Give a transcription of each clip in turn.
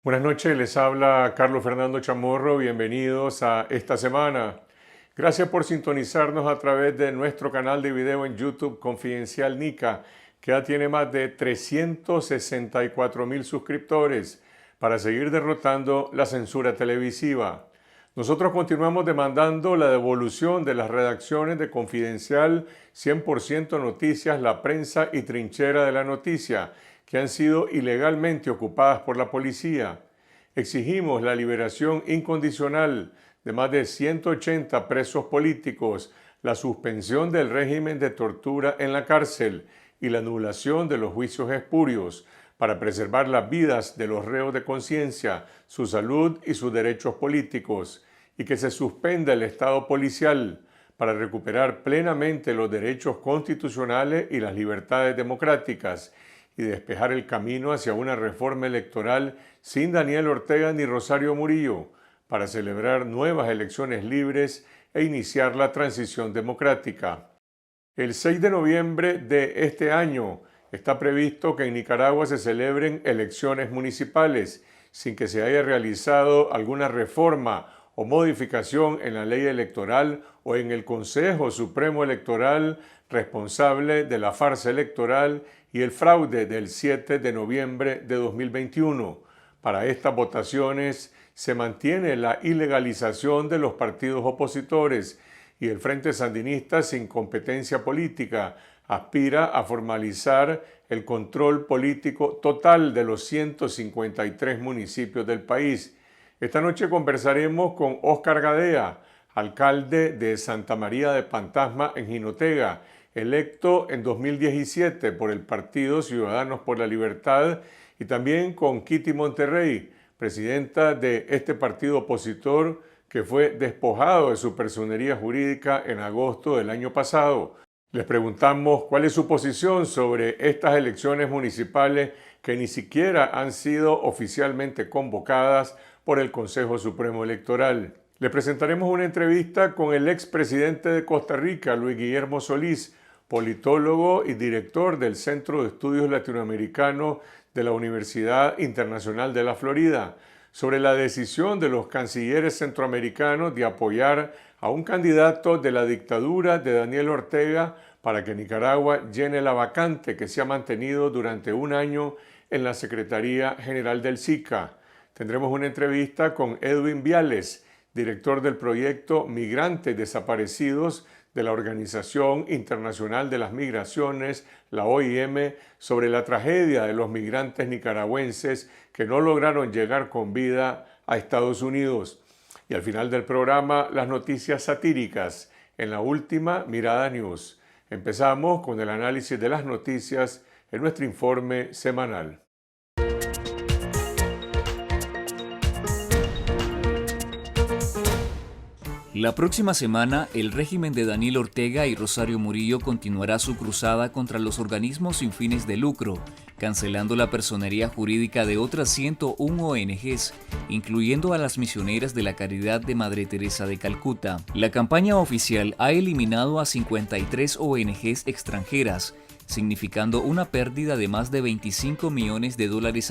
Buenas noches, les habla Carlos Fernando Chamorro, bienvenidos a esta semana. Gracias por sintonizarnos a través de nuestro canal de video en YouTube Confidencial Nica, que ya tiene más de 364,000 suscriptores para seguir derrotando la censura televisiva. Nosotros continuamos demandando la devolución de las redacciones de Confidencial 100% Noticias, La Prensa y Trinchera de la Noticia, que han sido ilegalmente ocupadas por la policía. Exigimos la liberación incondicional de más de 180 presos políticos, la suspensión del régimen de tortura en la cárcel y la anulación de los juicios espurios para preservar las vidas de los reos de conciencia, su salud y sus derechos políticos, y que se suspenda el Estado policial para recuperar plenamente los derechos constitucionales y las libertades democráticas y despejar el camino hacia una reforma electoral sin Daniel Ortega ni Rosario Murillo, para celebrar nuevas elecciones libres e iniciar la transición democrática. El 6 de noviembre de este año está previsto que en Nicaragua se celebren elecciones municipales sin que se haya realizado alguna reforma o modificación en la ley electoral o en el Consejo Supremo Electoral, responsable de la farsa electoral y el fraude del 7 de noviembre de 2021. Para estas votaciones se mantiene la ilegalización de los partidos opositores y el Frente Sandinista, sin competencia política, aspira a formalizar el control político total de los 153 municipios del país. Esta noche conversaremos con Óscar Gadea, alcalde de Santa María de Pantasma en Jinotega, electo en 2017 por el Partido Ciudadanos por la Libertad, y también con Kitty Monterrey, presidenta de este partido opositor que fue despojado de su personería jurídica en agosto del año pasado. Les preguntamos cuál es su posición sobre estas elecciones municipales que ni siquiera han sido oficialmente convocadas por el Consejo Supremo Electoral. Le presentaremos una entrevista con el expresidente de Costa Rica, Luis Guillermo Solís, politólogo y director del Centro de Estudios Latinoamericanos de la Universidad Internacional de la Florida, sobre la decisión de los cancilleres centroamericanos de apoyar a un candidato de la dictadura de Daniel Ortega para que Nicaragua llene la vacante que se ha mantenido durante un año en la Secretaría General del SICA. Tendremos una entrevista con Edwin Viales, director del proyecto Migrantes Desaparecidos de la Organización Internacional de las Migraciones, la OIM, sobre la tragedia de los migrantes nicaragüenses que no lograron llegar con vida a Estados Unidos. Y al final del programa, las noticias satíricas en la última Mirada News. Empezamos con el análisis de las noticias en nuestro informe semanal. La próxima semana, el régimen de Daniel Ortega y Rosario Murillo continuará su cruzada contra los organismos sin fines de lucro, cancelando la personería jurídica de otras 101 ONGs, incluyendo a las misioneras de la Caridad de Madre Teresa de Calcuta. La campaña oficial ha eliminado a 53 ONGs extranjeras, significando una pérdida de más de $25 millones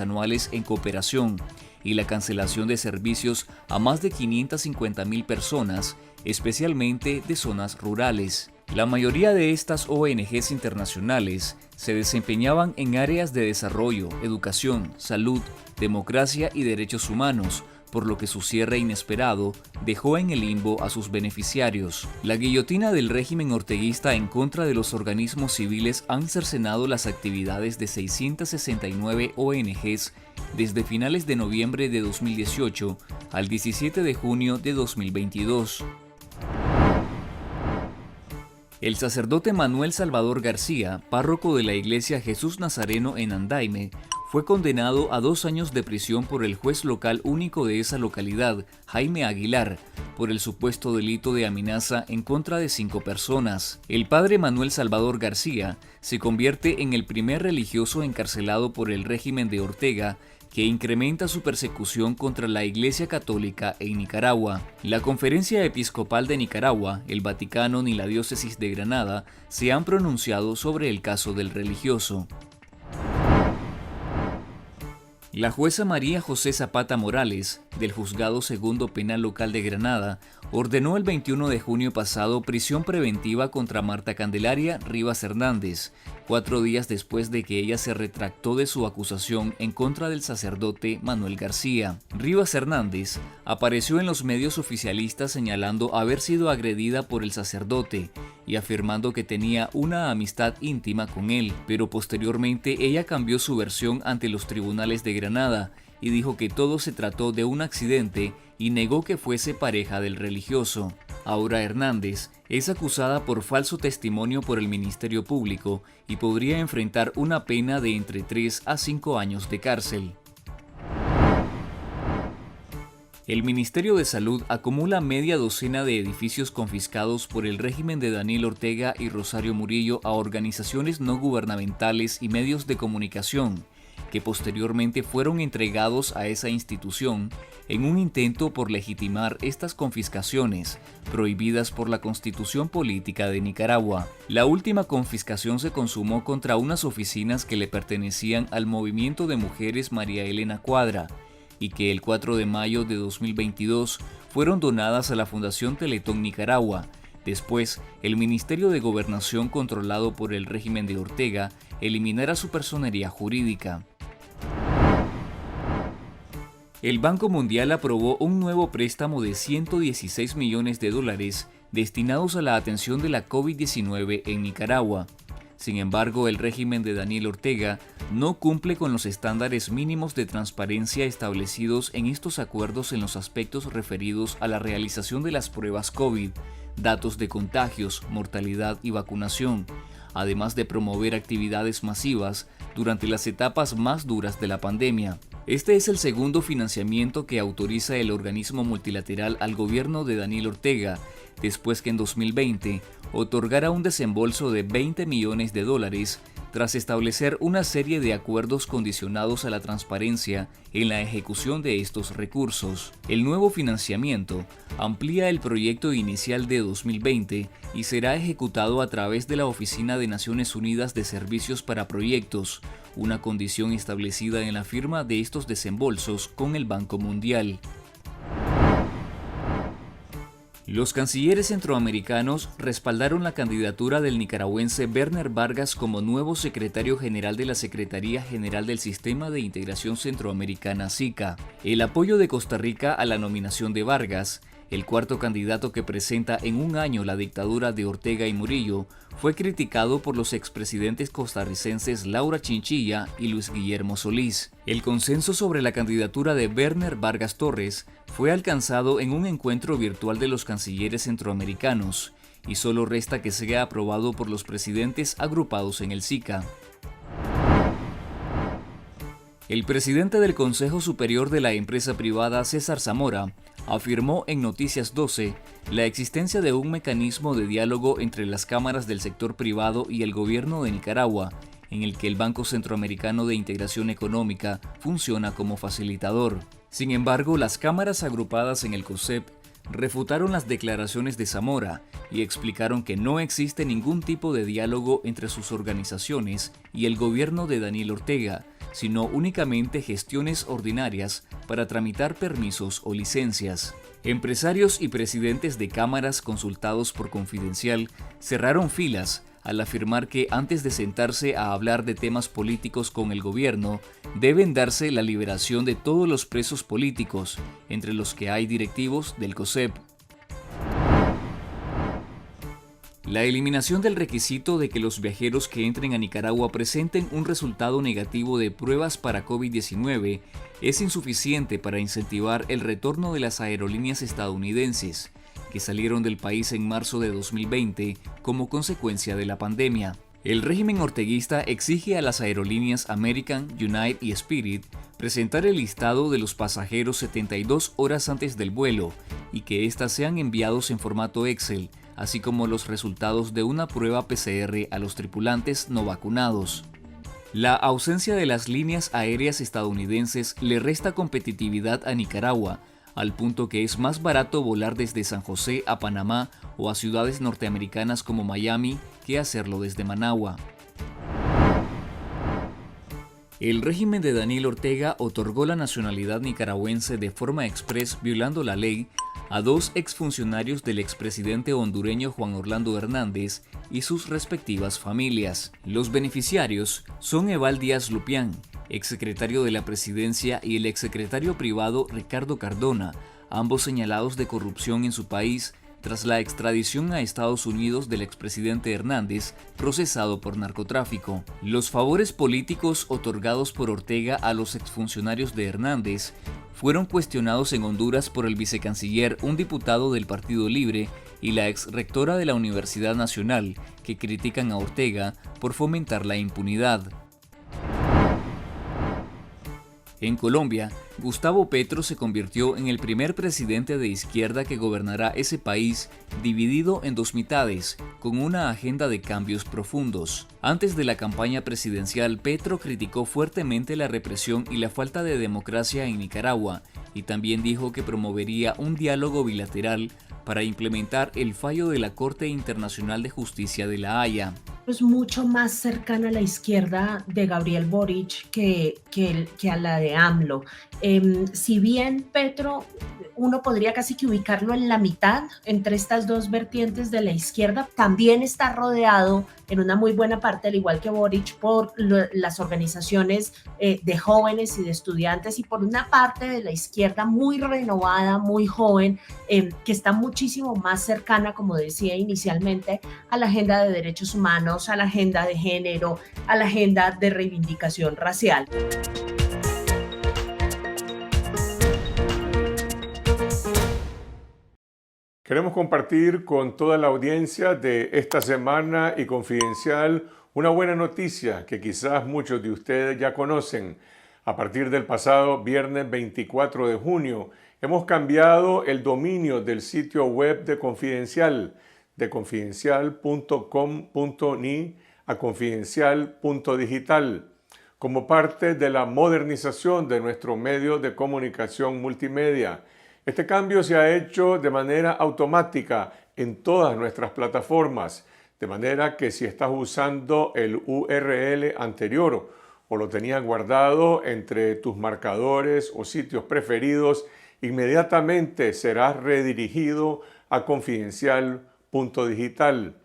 anuales en cooperación y la cancelación de servicios a más de 550,000 personas, especialmente de zonas rurales. La mayoría de estas ONGs internacionales se desempeñaban en áreas de desarrollo, educación, salud, democracia y derechos humanos, por lo que su cierre inesperado dejó en el limbo a sus beneficiarios. La guillotina del régimen orteguista en contra de los organismos civiles han cercenado las actividades de 669 ONGs desde finales de noviembre de 2018 al 17 de junio de 2022. El sacerdote Manuel Salvador García, párroco de la iglesia Jesús Nazareno en Andaime, fue condenado a 2 años de prisión por el juez local único de esa localidad, Jaime Aguilar, por el supuesto delito de amenaza en contra de 5 personas. El padre Manuel Salvador García se convierte en el primer religioso encarcelado por el régimen de Ortega, que incrementa su persecución contra la Iglesia Católica en Nicaragua. La Conferencia Episcopal de Nicaragua, el Vaticano ni la Diócesis de Granada se han pronunciado sobre el caso del religioso. La jueza María José Zapata Morales, del Juzgado Segundo Penal Local de Granada, ordenó el 21 de junio pasado prisión preventiva contra Marta Candelaria Rivas Hernández, 4 días después de que ella se retractó de su acusación en contra del sacerdote Manuel García. Rivas Hernández apareció en los medios oficialistas señalando haber sido agredida por el sacerdote y afirmando que tenía una amistad íntima con él, pero posteriormente ella cambió su versión ante los tribunales de Granada y dijo que todo se trató de un accidente y negó que fuese pareja del religioso. Ahora Hernández es acusada por falso testimonio por el Ministerio Público y podría enfrentar una pena de entre 3 a 5 años de cárcel. El Ministerio de Salud acumula media docena de edificios confiscados por el régimen de Daniel Ortega y Rosario Murillo a organizaciones no gubernamentales y medios de comunicación, que posteriormente fueron entregados a esa institución en un intento por legitimar estas confiscaciones, prohibidas por la Constitución Política de Nicaragua. La última confiscación se consumó contra unas oficinas que le pertenecían al movimiento de mujeres María Elena Cuadra, y que el 4 de mayo de 2022 fueron donadas a la Fundación Teletón Nicaragua. Después, el Ministerio de Gobernación, controlado por el régimen de Ortega, eliminara su personería jurídica. El Banco Mundial aprobó un nuevo préstamo de $116 millones destinados a la atención de la COVID-19 en Nicaragua. Sin embargo, el régimen de Daniel Ortega no cumple con los estándares mínimos de transparencia establecidos en estos acuerdos en los aspectos referidos a la realización de las pruebas COVID, datos de contagios, mortalidad y vacunación, además de promover actividades masivas durante las etapas más duras de la pandemia. Este es el segundo financiamiento que autoriza el organismo multilateral al gobierno de Daniel Ortega, después que en 2020 otorgara un desembolso de $20 millones tras establecer una serie de acuerdos condicionados a la transparencia en la ejecución de estos recursos. El nuevo financiamiento amplía el proyecto inicial de 2020 y será ejecutado a través de la Oficina de Naciones Unidas de Servicios para Proyectos, una condición establecida en la firma de estos desembolsos con el Banco Mundial. Los cancilleres centroamericanos respaldaron la candidatura del nicaragüense Werner Vargas como nuevo secretario general de la Secretaría General del Sistema de Integración Centroamericana SICA. El apoyo de Costa Rica a la nominación de Vargas, el cuarto candidato que presenta en un año la dictadura de Ortega y Murillo, fue criticado por los expresidentes costarricenses Laura Chinchilla y Luis Guillermo Solís. El consenso sobre la candidatura de Werner Vargas Torres fue alcanzado en un encuentro virtual de los cancilleres centroamericanos, y solo resta que sea aprobado por los presidentes agrupados en el SICA. El presidente del Consejo Superior de la empresa privada, César Zamora, afirmó en Noticias 12 la existencia de un mecanismo de diálogo entre las cámaras del sector privado y el gobierno de Nicaragua, en el que el Banco Centroamericano de Integración Económica funciona como facilitador. Sin embargo, las cámaras agrupadas en el COSEP refutaron las declaraciones de Zamora y explicaron que no existe ningún tipo de diálogo entre sus organizaciones y el gobierno de Daniel Ortega, sino únicamente gestiones ordinarias para tramitar permisos o licencias. Empresarios y presidentes de cámaras consultados por Confidencial cerraron filas al afirmar que antes de sentarse a hablar de temas políticos con el gobierno, deben darse la liberación de todos los presos políticos, entre los que hay directivos del COSEP. La eliminación del requisito de que los viajeros que entren a Nicaragua presenten un resultado negativo de pruebas para COVID-19 es insuficiente para incentivar el retorno de las aerolíneas estadounidenses, que salieron del país en marzo de 2020 como consecuencia de la pandemia. El régimen orteguista exige a las aerolíneas American, United y Spirit presentar el listado de los pasajeros 72 horas antes del vuelo y que éstas sean enviados en formato Excel, así como los resultados de una prueba PCR a los tripulantes no vacunados. La ausencia de las líneas aéreas estadounidenses le resta competitividad a Nicaragua, al punto que es más barato volar desde San José a Panamá o a ciudades norteamericanas como Miami que hacerlo desde Managua. El régimen de Daniel Ortega otorgó la nacionalidad nicaragüense de forma exprés, violando la ley, a dos exfuncionarios del expresidente hondureño Juan Orlando Hernández y sus respectivas familias. Los beneficiarios son Eval Díaz Lupián, exsecretario de la Presidencia, y el exsecretario privado Ricardo Cardona, ambos señalados de corrupción en su país tras la extradición a Estados Unidos del expresidente Hernández, procesado por narcotráfico. Los favores políticos otorgados por Ortega a los exfuncionarios de Hernández fueron cuestionados en Honduras por el vicecanciller, un diputado del Partido Libre, y la exrectora de la Universidad Nacional, que critican a Ortega por fomentar la impunidad. En Colombia, Gustavo Petro se convirtió en el primer presidente de izquierda que gobernará ese país dividido en dos mitades, con una agenda de cambios profundos. Antes de la campaña presidencial, Petro criticó fuertemente la represión y la falta de democracia en Nicaragua, y también dijo que promovería un diálogo bilateral para implementar el fallo de la Corte Internacional de Justicia de La Haya. Es mucho más cercana a la izquierda de Gabriel Boric que a la de AMLO. Si bien Petro, uno podría casi que ubicarlo en la mitad entre estas dos vertientes de la izquierda, también está rodeado en una muy buena parte, al igual que Boric, por las organizaciones de jóvenes y de estudiantes, y por una parte de la izquierda muy renovada, muy joven, que está muchísimo más cercana, como decía inicialmente, a la agenda de derechos humanos, a la agenda de género, a la agenda de reivindicación racial. Queremos compartir con toda la audiencia de esta semana y Confidencial una buena noticia que quizás muchos de ustedes ya conocen. A partir del pasado viernes 24 de junio, hemos cambiado el dominio del sitio web de Confidencial, de confidencial.com.ni a confidencial.digital, como parte de la modernización de nuestro medio de comunicación multimedia. Este cambio se ha hecho de manera automática en todas nuestras plataformas, de manera que si estás usando el URL anterior o lo tenías guardado entre tus marcadores o sitios preferidos, inmediatamente serás redirigido a confidencial.digital.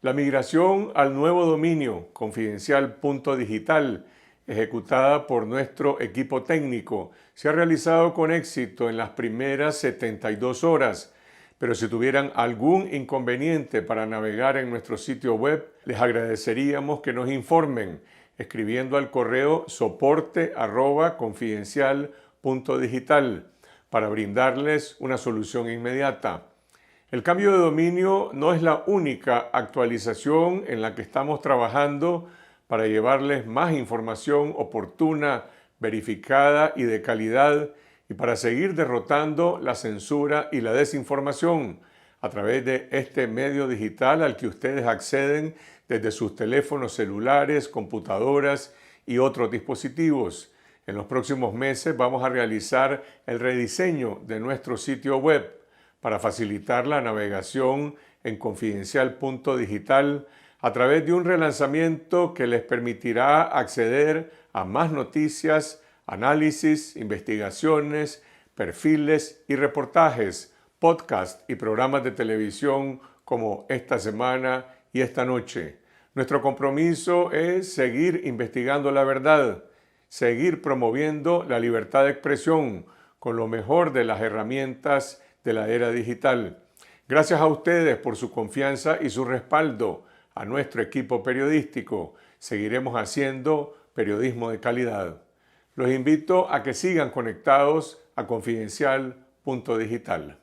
La migración al nuevo dominio confidencial.digital, ejecutada por nuestro equipo técnico, se ha realizado con éxito en las primeras 72 horas, pero si tuvieran algún inconveniente para navegar en nuestro sitio web, les agradeceríamos que nos informen escribiendo al correo soporte@confidencial.digital para brindarles una solución inmediata. El cambio de dominio no es la única actualización en la que estamos trabajando para llevarles más información oportuna, verificada y de calidad, y para seguir derrotando la censura y la desinformación a través de este medio digital al que ustedes acceden desde sus teléfonos celulares, computadoras y otros dispositivos. En los próximos meses vamos a realizar el rediseño de nuestro sitio web para facilitar la navegación en confidencial.digital a través de un relanzamiento que les permitirá acceder a más noticias, análisis, investigaciones, perfiles y reportajes, podcasts y programas de televisión como Esta Semana y Esta Noche. Nuestro compromiso es seguir investigando la verdad, seguir promoviendo la libertad de expresión con lo mejor de las herramientas de la era digital. Gracias a ustedes por su confianza y su respaldo a nuestro equipo periodístico. Seguiremos haciendo periodismo de calidad. Los invito a que sigan conectados a confidencial.digital.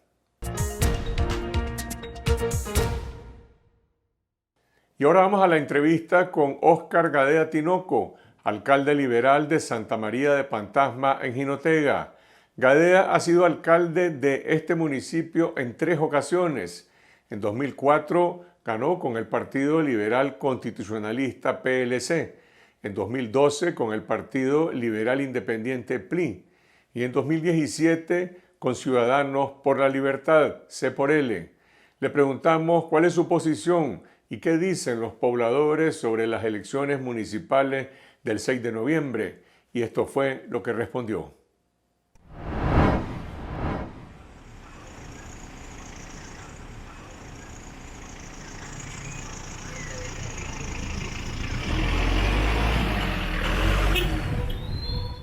Y ahora vamos a la entrevista con Óscar Gadea Tinoco, alcalde liberal de Santa María de Pantasma en Jinotega. Gadea ha sido alcalde de este municipio en 3 ocasiones. En 2004 ganó con el Partido Liberal Constitucionalista PLC, en 2012 con el Partido Liberal Independiente PLI y en 2017 con Ciudadanos por la Libertad, C por L. Le preguntamos cuál es su posición y qué dicen los pobladores sobre las elecciones municipales del 6 de noviembre y esto fue lo que respondió.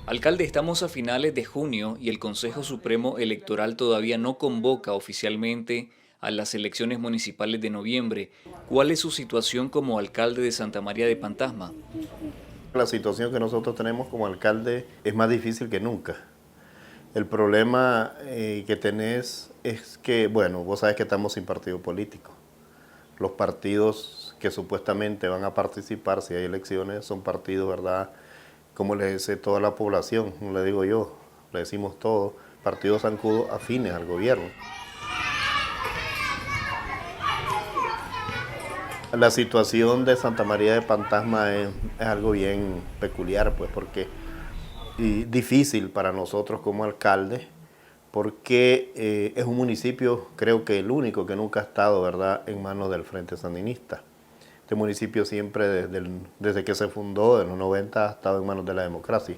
Alcalde, estamos a finales de junio y el Consejo Supremo Electoral todavía no convoca oficialmente a las elecciones municipales de noviembre. ¿Cuál es su situación como alcalde de Santa María de Pantasma? La situación que nosotros tenemos como alcalde es más difícil que nunca. El problema que tenés es que, bueno, vos sabés que estamos sin partido político. Los partidos que supuestamente van a participar si hay elecciones son partidos, ¿verdad?, como le dice toda la población, no le digo yo, le decimos todos, partidos zancudos afines al gobierno. La situación de Santa María de Pantasma es algo bien peculiar, pues, porque y difícil para nosotros como alcaldes, porque es un municipio, creo que el único que nunca ha estado, ¿verdad?, en manos del Frente Sandinista. Este municipio siempre, desde que se fundó, en los 90, ha estado en manos de la democracia.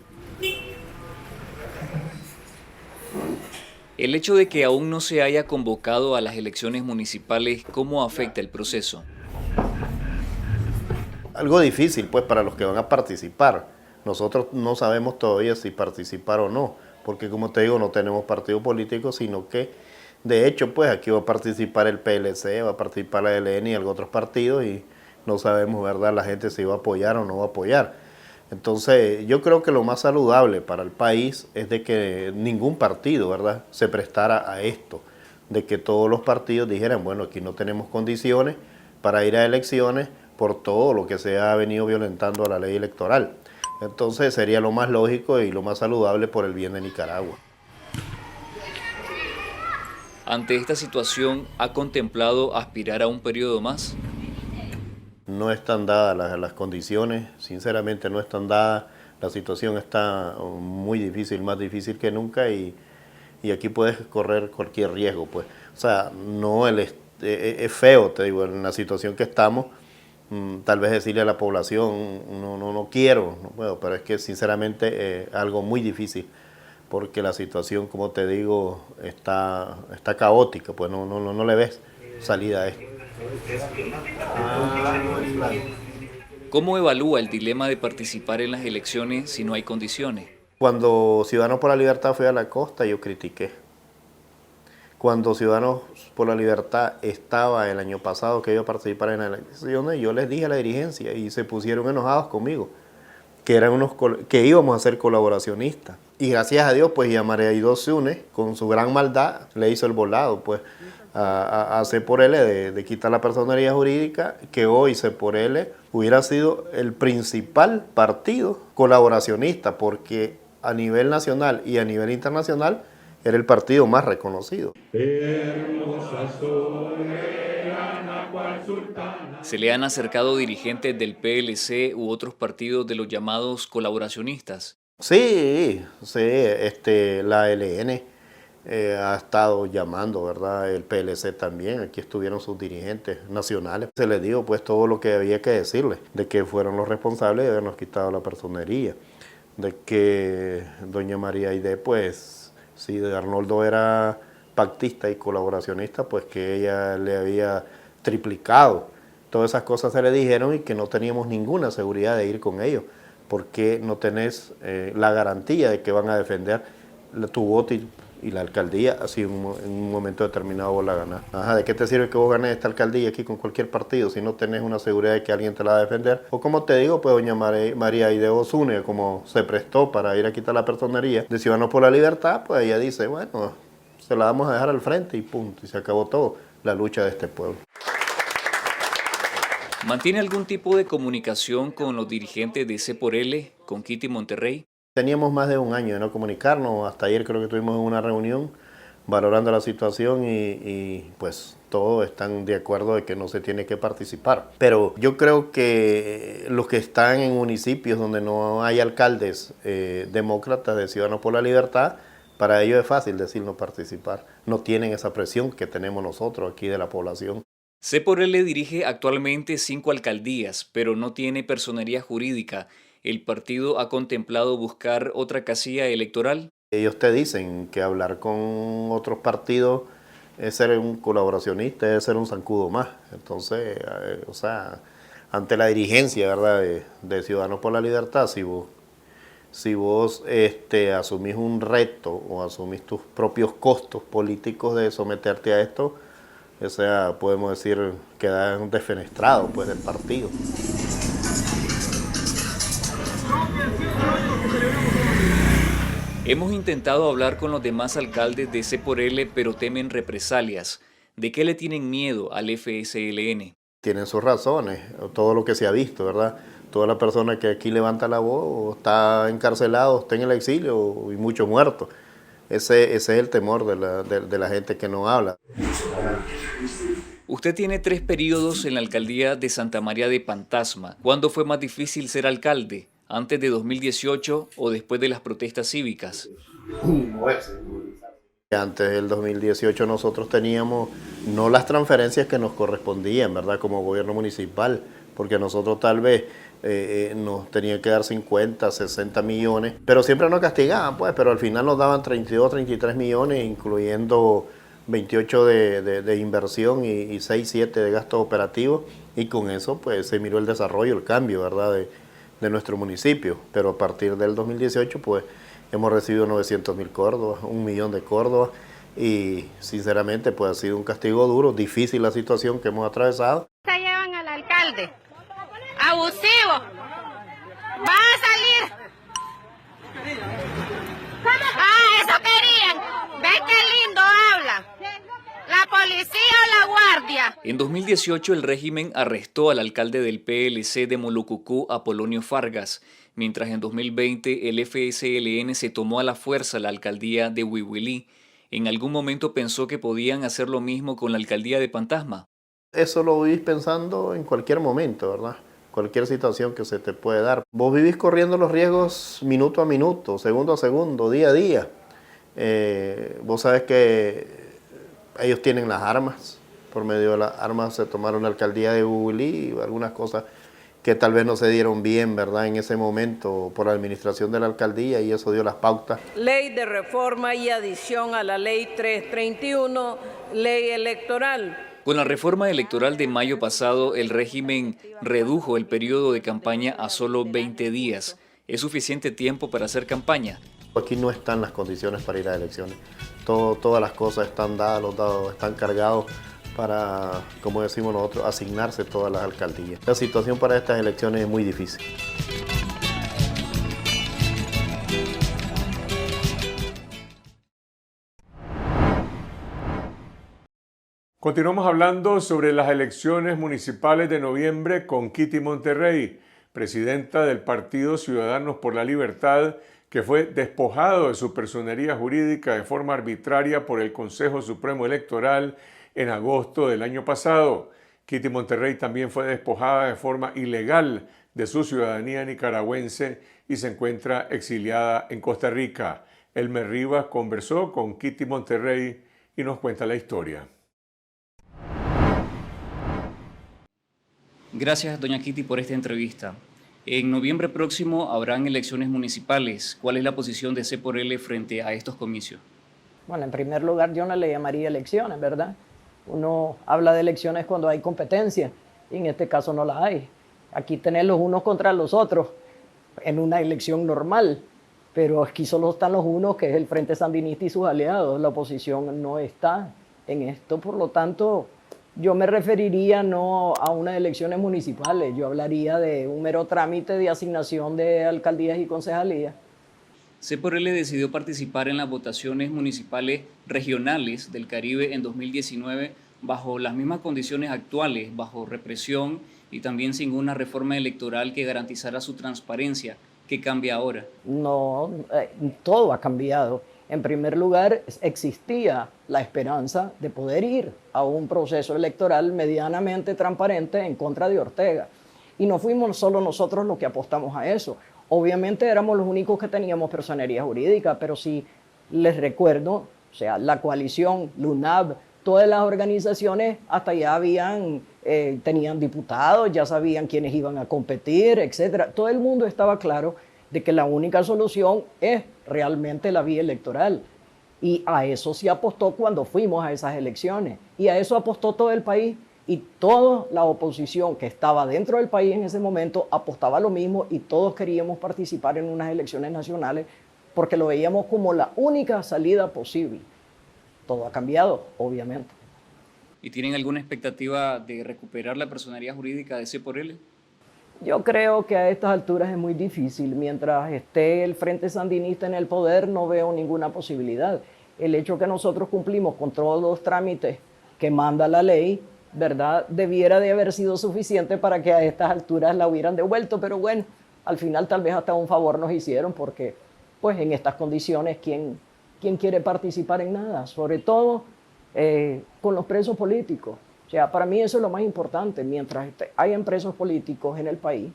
El hecho de que aún no se haya convocado a las elecciones municipales, ¿cómo afecta el proceso? Algo difícil, pues, para los que van a participar. Nosotros no sabemos todavía si participar o no, porque, como te digo, no tenemos partido político, sino que, de hecho, pues, aquí va a participar el PLC, va a participar la ELN y algunos otros partidos, y no sabemos, ¿verdad?, la gente si va a apoyar o no va a apoyar. Entonces, yo creo que lo más saludable para el país es de que ningún partido, ¿verdad?, se prestara a esto, de que todos los partidos dijeran, bueno, aquí no tenemos condiciones para ir a elecciones por todo lo que se ha venido violentando a la ley electoral. Entonces, sería lo más lógico y lo más saludable por el bien de Nicaragua. Ante esta situación, ¿ha contemplado aspirar a un periodo más? No están dadas las condiciones, sinceramente no están dadas, la situación está muy difícil, más difícil que nunca y aquí puedes correr cualquier riesgo, pues. O sea, no es feo, te digo, en la situación que estamos, tal vez decirle a la población, no quiero, no puedo, pero es que sinceramente es algo muy difícil, porque la situación, como te digo, está caótica, pues no le ves salida a esto. ¿Cómo evalúa el dilema de participar en las elecciones si no hay condiciones? Cuando Ciudadanos por la Libertad fue a la costa, yo critiqué. Cuando Ciudadanos por la Libertad estaba el año pasado que iba a participar en las elecciones, yo les dije a la dirigencia y se pusieron enojados conmigo, que íbamos a ser colaboracionistas. Y gracias a Dios, pues, y a María Aidó Zune, con su gran maldad, le hizo el volado, pues, a C por L de quitar la personería jurídica, que hoy C por L hubiera sido el principal partido colaboracionista, porque a nivel nacional y a nivel internacional era el partido más reconocido. ¿Se le han acercado dirigentes del PLC u otros partidos de los llamados colaboracionistas? Sí, la ELN ha estado llamando, ¿verdad? El PLC también, aquí estuvieron sus dirigentes nacionales. Se les dijo pues todo lo que había que decirles, de que fueron los responsables de habernos quitado la personería, de que doña María Aidé, pues, si Arnoldo era pactista y colaboracionista, pues que ella le había triplicado. Todas esas cosas se le dijeron y que no teníamos ninguna seguridad de ir con ellos, porque no tenés la garantía de que van a defender tu voto y la alcaldía, así en un momento determinado vos la ganás. Ajá, ¿de qué te sirve que vos ganes esta alcaldía aquí con cualquier partido si no tenés una seguridad de que alguien te la va a defender? O como te digo, pues doña María Aidé Zune, como se prestó para ir a quitar la personería de Ciudadanos por la Libertad, pues ella dice, bueno, se la vamos a dejar al frente y punto, y se acabó todo, la lucha de este pueblo. ¿Mantiene algún tipo de comunicación con los dirigentes de C por L, con Kitty Monterrey? Teníamos más de un año de no comunicarnos, hasta ayer creo que tuvimos una reunión valorando la situación y pues todos están de acuerdo de que no se tiene que participar. Pero yo creo que los que están en municipios donde no hay alcaldes demócratas de Ciudadanos por la Libertad, para ellos es fácil decir no participar. No tienen esa presión que tenemos nosotros aquí de la población. C por L dirige actualmente 5 alcaldías, pero no tiene personería jurídica. ¿El partido ha contemplado buscar otra casilla electoral? Ellos te dicen que hablar con otros partidos es ser un colaboracionista, es ser un zancudo más. Entonces, o sea, ante la dirigencia, ¿verdad?, de Ciudadanos por la Libertad, si vos asumís un reto o asumís tus propios costos políticos de someterte a esto, o sea, podemos decir, quedan defenestrados pues, del partido. Hemos intentado hablar con los demás alcaldes de C por L, pero temen represalias. ¿De qué le tienen miedo al FSLN? Tienen sus razones, todo lo que se ha visto, ¿verdad? Toda la persona que aquí levanta la voz o está encarcelado, está en el exilio y muchos muertos. Ese es el temor de la gente que no habla. Usted tiene 3 periodos en la alcaldía de Santa María de Pantasma. ¿Cuándo fue más difícil ser alcalde? ¿Antes de 2018 o después de las protestas cívicas? Antes del 2018 nosotros teníamos no las transferencias que nos correspondían, ¿verdad?, como gobierno municipal, porque nosotros tal vez nos tenían que dar 50, 60 millones, pero siempre nos castigaban, pues, pero al final nos daban 32, 33 millones, incluyendo 28 de inversión y 6, 7 de gastos operativos, y con eso pues se miró el desarrollo, el cambio, ¿verdad?, de nuestro municipio. Pero a partir del 2018 pues hemos recibido 900.000 córdobas, 1 millón de córdobas, y sinceramente pues ha sido un castigo duro, difícil la situación que hemos atravesado. Se llevan al alcalde, abusivo, va a salir. Ah, eso querían, ve qué lindo habla. La policía o la guardia. En 2018 el régimen arrestó al alcalde del PLC de Molucucú, Apolonio Fargas, mientras en 2020 el FSLN se tomó a la fuerza la alcaldía de Huihuilí. ¿En algún momento pensó que podían hacer lo mismo con la alcaldía de Pantasma? Eso lo vivís pensando en cualquier momento, ¿verdad? Cualquier situación que se te puede dar. Vos vivís corriendo los riesgos minuto a minuto, segundo a segundo, día a día. Vos sabés que ellos tienen las armas, por medio de las armas se tomaron la alcaldía de Huihuilí y algunas cosas que tal vez no se dieron bien, ¿verdad?, en ese momento por la administración de la alcaldía, y eso dio las pautas. Ley de reforma y adición a la ley 331, ley electoral. Con la reforma electoral de mayo pasado, el régimen redujo el periodo de campaña a solo 20 días. ¿Es suficiente tiempo para hacer campaña? Aquí no están las condiciones para ir a elecciones. Todas las cosas están dadas, los dados están cargados para, como decimos nosotros, asignarse todas las alcaldías. La situación para estas elecciones es muy difícil. Continuamos hablando sobre las elecciones municipales de noviembre con Kitty Monterrey, presidenta del Partido Ciudadanos por la Libertad, que fue despojado de su personería jurídica de forma arbitraria por el Consejo Supremo Electoral en agosto del año pasado. Kitty Monterrey también fue despojada de forma ilegal de su ciudadanía nicaragüense y se encuentra exiliada en Costa Rica. Elmer Rivas conversó con Kitty Monterrey y nos cuenta la historia. Gracias, doña Kitty, por esta entrevista. En noviembre próximo habrán elecciones municipales. ¿Cuál es la posición de C por L frente a estos comicios? Bueno, en primer lugar, yo no le llamaría elecciones, ¿verdad? Uno habla de elecciones cuando hay competencia, y en este caso no la hay. Aquí tenés los unos contra los otros en una elección normal, pero aquí solo están los unos, que es el Frente Sandinista y sus aliados. La oposición no está en esto, por lo tanto, yo me referiría no a unas elecciones municipales, yo hablaría de un mero trámite de asignación de alcaldías y concejalías. C por L decidió participar en las votaciones municipales regionales del Caribe en 2019 bajo las mismas condiciones actuales, bajo represión y también sin una reforma electoral que garantizara su transparencia. ¿Qué cambia ahora? No, todo ha cambiado. En primer lugar, existía la esperanza de poder ir a un proceso electoral medianamente transparente en contra de Ortega. Y no fuimos solo nosotros los que apostamos a eso. Obviamente éramos los únicos que teníamos personería jurídica, pero si les recuerdo, o sea, la coalición LUNAV, todas las organizaciones hasta ya tenían diputados, ya sabían quiénes iban a competir, etc. Todo el mundo estaba claro de que la única solución es realmente la vía electoral. Y a eso se apostó cuando fuimos a esas elecciones. Y a eso apostó todo el país. Y toda la oposición que estaba dentro del país en ese momento apostaba lo mismo y todos queríamos participar en unas elecciones nacionales porque lo veíamos como la única salida posible. Todo ha cambiado, obviamente. ¿Y tienen alguna expectativa de recuperar la personería jurídica de C por L? Yo creo que a estas alturas es muy difícil. Mientras esté el Frente Sandinista en el poder, no veo ninguna posibilidad. El hecho que nosotros cumplimos con todos los trámites que manda la ley, ¿verdad?, debiera de haber sido suficiente para que a estas alturas la hubieran devuelto, pero bueno, al final tal vez hasta un favor nos hicieron porque pues en estas condiciones, ¿quién quiere participar en nada? Sobre todo con los presos políticos. O sea, para mí eso es lo más importante. Mientras hayan presos políticos en el país,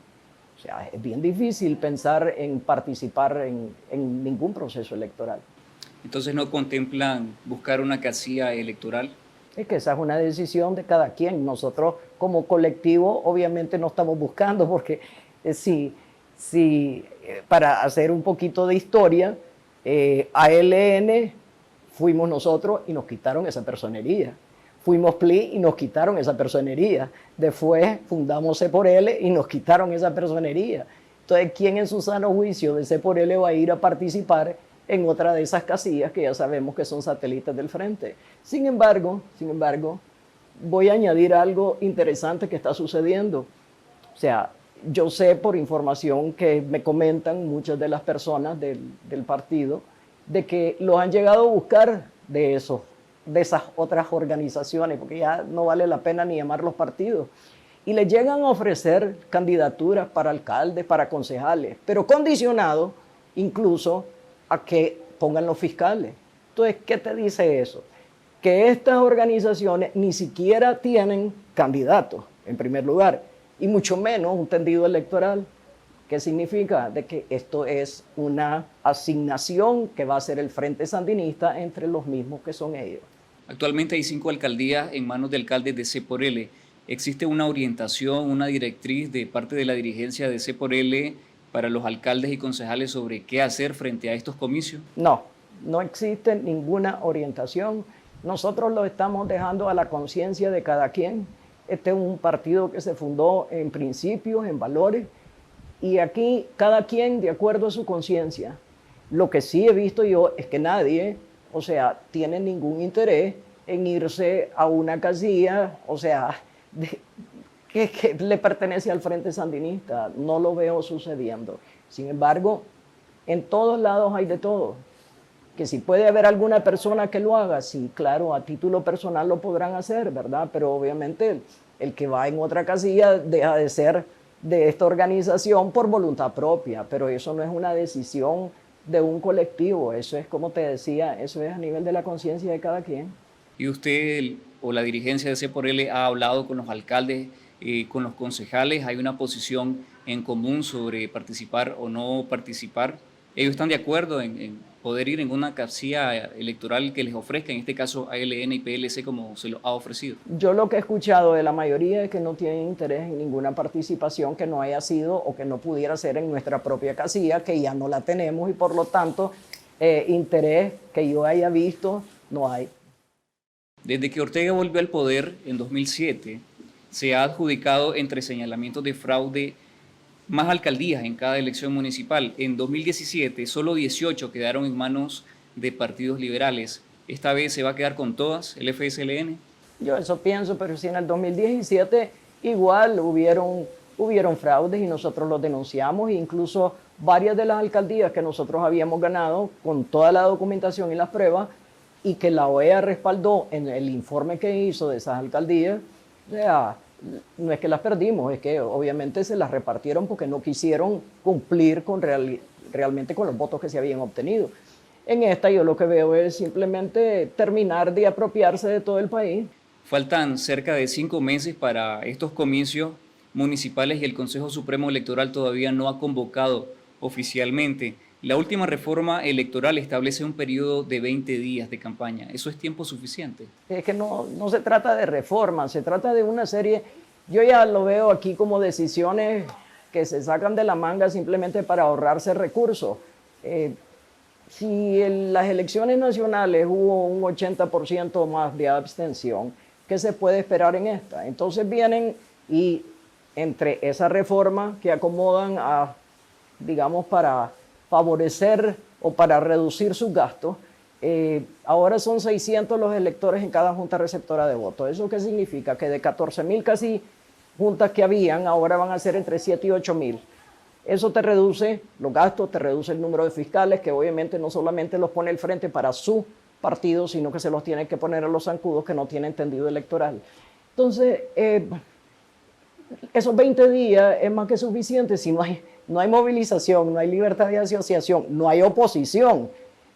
o sea, es bien difícil pensar en participar en ningún proceso electoral. Entonces, ¿no contemplan buscar una casilla electoral? Es que esa es una decisión de cada quien. Nosotros como colectivo obviamente no estamos buscando porque para hacer un poquito de historia, ALN fuimos nosotros y nos quitaron esa personería. Fuimos PLI y nos quitaron esa personería. Después fundamos C por L y nos quitaron esa personería. Entonces, ¿quién en su sano juicio de C por L va a ir a participar en otra de esas casillas que ya sabemos que son satélites del frente? Sin embargo, voy a añadir algo interesante que está sucediendo. O sea, yo sé por información que me comentan muchas de las personas del partido de que los han llegado a buscar de esas otras organizaciones, porque ya no vale la pena ni llamarlos partidos, y les llegan a ofrecer candidaturas para alcaldes, para concejales, pero condicionado incluso a que pongan los fiscales. Entonces, ¿qué te dice eso? Que estas organizaciones ni siquiera tienen candidatos, en primer lugar, y mucho menos un tendido electoral. ¿Qué significa? De que esto es una asignación que va a hacer el Frente Sandinista entre los mismos que son ellos. Actualmente hay 5 alcaldías en manos de alcaldes de C por L. ¿Existe una orientación, una directriz de parte de la dirigencia de C por L para los alcaldes y concejales sobre qué hacer frente a estos comicios? No, no existe ninguna orientación. Nosotros lo estamos dejando a la conciencia de cada quien. Este es un partido que se fundó en principios, en valores, y aquí cada quien de acuerdo a su conciencia. Lo que sí he visto yo es que nadie, o sea, tiene ningún interés en irse a una casilla, o sea, que le pertenece al Frente Sandinista. No lo veo sucediendo. Sin embargo, en todos lados hay de todo. Que si puede haber alguna persona que lo haga, sí, claro, a título personal lo podrán hacer, ¿verdad? Pero obviamente el que va en otra casilla deja de ser de esta organización por voluntad propia, pero eso no es una decisión de un colectivo, eso es, como te decía, eso es a nivel de la conciencia de cada quien. ¿Y usted o la dirigencia de C por L ha hablado con los alcaldes, con los concejales? ¿Hay una posición en común sobre participar o no participar? ¿Ellos están de acuerdo en poder ir en una casilla electoral que les ofrezca, en este caso ALN y PLC, como se lo ha ofrecido? Yo lo que he escuchado de la mayoría es que no tienen interés en ninguna participación que no haya sido o que no pudiera ser en nuestra propia casilla, que ya no la tenemos y por lo tanto interés que yo haya visto no hay. Desde que Ortega volvió al poder en 2007, se ha adjudicado entre señalamientos de fraude más alcaldías en cada elección municipal. En 2017, solo 18 quedaron en manos de partidos liberales. ¿Esta vez se va a quedar con todas el FSLN? Yo eso pienso, pero si en el 2017 igual hubieron fraudes y nosotros los denunciamos, e incluso varias de las alcaldías que nosotros habíamos ganado con toda la documentación y las pruebas y que la OEA respaldó en el informe que hizo de esas alcaldías, o sea, no es que las perdimos, es que obviamente se las repartieron porque no quisieron cumplir con realmente con los votos que se habían obtenido. En esta yo lo que veo es simplemente terminar de apropiarse de todo el país. Faltan cerca de 5 meses para estos comicios municipales y el Consejo Supremo Electoral todavía no ha convocado oficialmente. La última reforma electoral establece un periodo de 20 días de campaña. ¿Eso es tiempo suficiente? Es que no se trata de reforma, se trata de una serie, yo ya lo veo aquí como decisiones que se sacan de la manga simplemente para ahorrarse recursos. Si en las elecciones nacionales hubo un 80% más de abstención, ¿qué se puede esperar en esta? Entonces vienen y entre esa reforma que acomodan a, digamos, para favorecer o para reducir sus gastos, ahora son 600 los electores en cada junta receptora de votos. ¿Eso qué significa? Que de 14.000 casi juntas que habían, ahora van a ser entre 7 y 8.000. Eso te reduce los gastos, te reduce el número de fiscales, que obviamente no solamente los pone al frente para su partido, sino que se los tiene que poner a los zancudos que no tienen tendido electoral. Entonces, esos 20 días es más que suficiente si no hay movilización, no hay libertad de asociación, no hay oposición.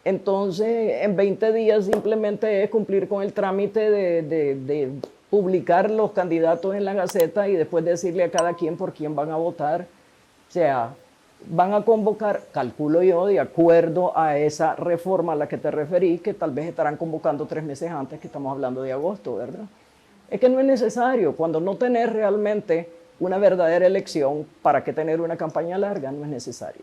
Entonces, en 20 días simplemente es cumplir con el trámite de publicar los candidatos en la Gaceta y después decirle a cada quien por quién van a votar. O sea, van a convocar, calculo yo, de acuerdo a esa reforma a la que te referí, que tal vez estarán convocando 3 meses antes, que estamos hablando de agosto, ¿verdad? Es que no es necesario. Cuando no tenés realmente una verdadera elección, ¿para qué tener una campaña larga? No es necesario.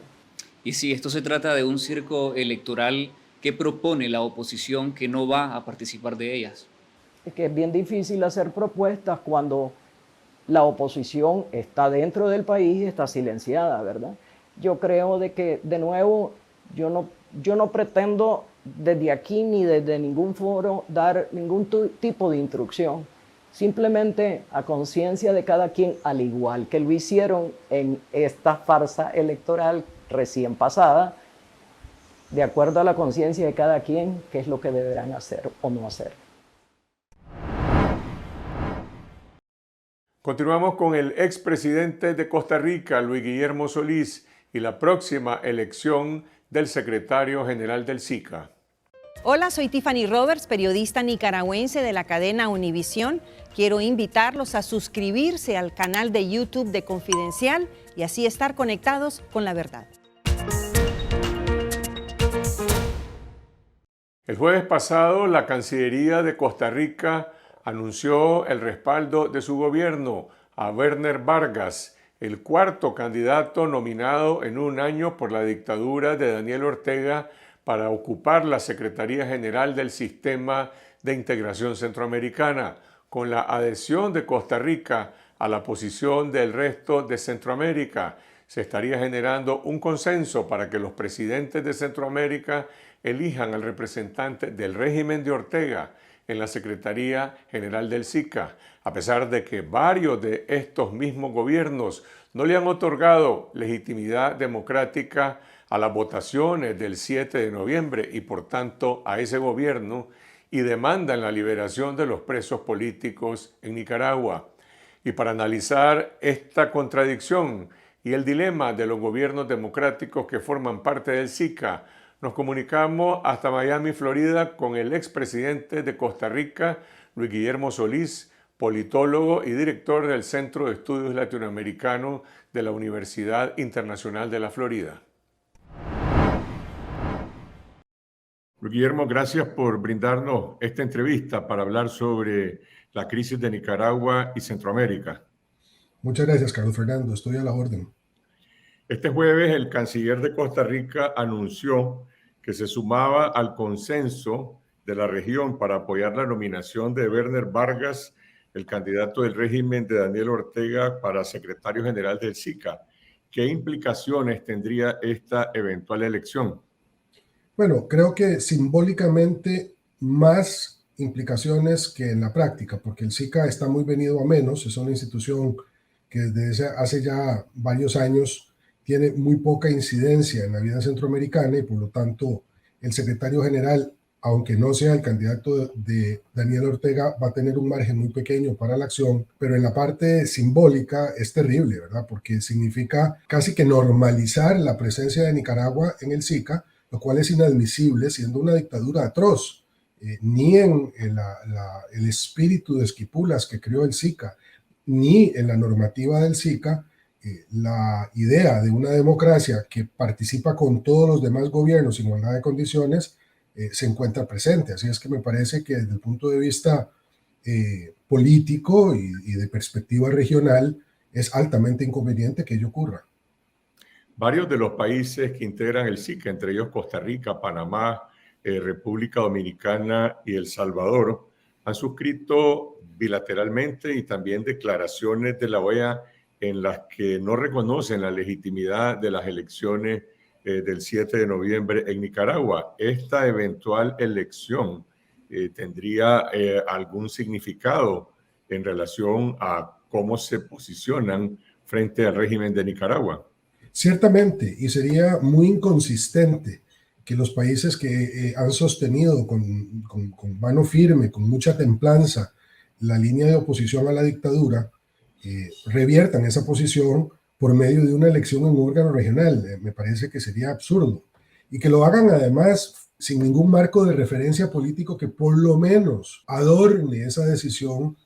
Y si esto se trata de un circo electoral, ¿qué propone la oposición que no va a participar de ellas? Es que es bien difícil hacer propuestas cuando la oposición está dentro del país y está silenciada, ¿verdad? Yo creo de que, de nuevo, yo no pretendo desde aquí ni desde ningún foro dar ningún tipo de instrucción. Simplemente a conciencia de cada quien, al igual que lo hicieron en esta farsa electoral recién pasada, de acuerdo a la conciencia de cada quien, qué es lo que deberán hacer o no hacer. Continuamos con el expresidente de Costa Rica, Luis Guillermo Solís, y la próxima elección del secretario general del SICA. Hola, soy Tiffany Roberts, periodista nicaragüense de la cadena Univisión. Quiero invitarlos a suscribirse al canal de YouTube de Confidencial y así estar conectados con la verdad. El jueves pasado, la Cancillería de Costa Rica anunció el respaldo de su gobierno a Werner Vargas, el cuarto candidato nominado en un año por la dictadura de Daniel Ortega para ocupar la Secretaría General del Sistema de Integración Centroamericana, con la adhesión de Costa Rica a la posición del resto de Centroamérica. Se estaría generando un consenso para que los presidentes de Centroamérica elijan al representante del régimen de Ortega en la Secretaría General del SICA, a pesar de que varios de estos mismos gobiernos no le han otorgado legitimidad democrática a las votaciones del 7 de noviembre y por tanto a ese gobierno, y demandan la liberación de los presos políticos en Nicaragua. Y para analizar esta contradicción y el dilema de los gobiernos democráticos que forman parte del SICA, nos comunicamos hasta Miami, Florida, con el expresidente de Costa Rica, Luis Guillermo Solís, politólogo y director del Centro de Estudios Latinoamericanos de la Universidad Internacional de la Florida. Luis Guillermo, gracias por brindarnos esta entrevista para hablar sobre la crisis de Nicaragua y Centroamérica. Muchas gracias, Carlos Fernando. Estoy a la orden. Este jueves, el canciller de Costa Rica anunció que se sumaba al consenso de la región para apoyar la nominación de Werner Vargas, el candidato del régimen de Daniel Ortega para secretario general del SICA. ¿Qué implicaciones tendría esta eventual elección? Bueno, creo que simbólicamente más implicaciones que en la práctica, porque el SICA está muy venido a menos, es una institución que desde hace ya varios años tiene muy poca incidencia en la vida centroamericana y por lo tanto el secretario general, aunque no sea el candidato de Daniel Ortega, va a tener un margen muy pequeño para la acción, pero en la parte simbólica es terrible, ¿verdad? Porque significa casi que normalizar la presencia de Nicaragua en el SICA, lo cual es inadmisible siendo una dictadura atroz. Ni en el espíritu de Esquipulas que creó el SICA, ni en la normativa del SICA la idea de una democracia que participa con todos los demás gobiernos en igualdad de condiciones se encuentra presente. Así es que me parece que desde el punto de vista político y de perspectiva regional es altamente inconveniente que ello ocurra. Varios de los países que integran el SICA, entre ellos Costa Rica, Panamá, República Dominicana y El Salvador, han suscrito bilateralmente y también declaraciones de la OEA en las que no reconocen la legitimidad de las elecciones del 7 de noviembre en Nicaragua. Esta eventual elección tendría algún significado en relación a cómo se posicionan frente al régimen de Nicaragua. Ciertamente, y sería muy inconsistente que los países que han sostenido con mano firme, con mucha templanza, la línea de oposición a la dictadura, reviertan esa posición por medio de una elección en un órgano regional. Me parece que sería absurdo. Y que lo hagan además sin ningún marco de referencia político que por lo menos adorne esa decisión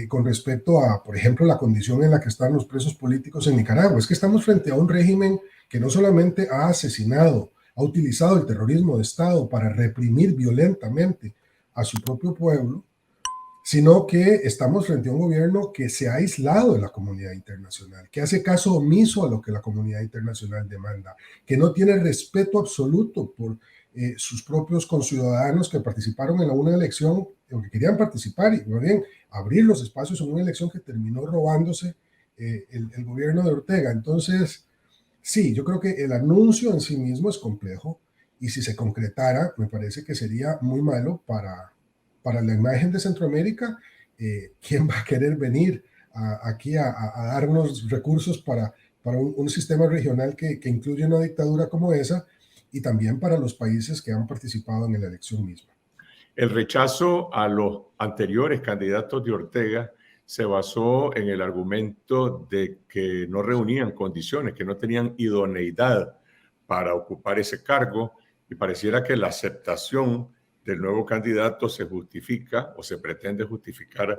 con respecto a, por ejemplo, la condición en la que están los presos políticos en Nicaragua. Es que estamos frente a un régimen que no solamente ha asesinado, ha utilizado el terrorismo de Estado para reprimir violentamente a su propio pueblo, sino que estamos frente a un gobierno que se ha aislado de la comunidad internacional, que hace caso omiso a lo que la comunidad internacional demanda, que no tiene respeto absoluto por sus propios conciudadanos que participaron en una elección o que querían participar y más bien abrir los espacios en una elección que terminó robándose el gobierno de Ortega. Entonces, sí, yo creo que el anuncio en sí mismo es complejo y si se concretara, me parece que sería muy malo para la imagen de Centroamérica. ¿Quién va a querer venir aquí a darnos recursos para un sistema regional que incluye una dictadura como esa? Y también para los países que han participado en la elección misma. El rechazo a los anteriores candidatos de Ortega se basó en el argumento de que no reunían condiciones, que no tenían idoneidad para ocupar ese cargo, y pareciera que la aceptación del nuevo candidato se justifica o se pretende justificar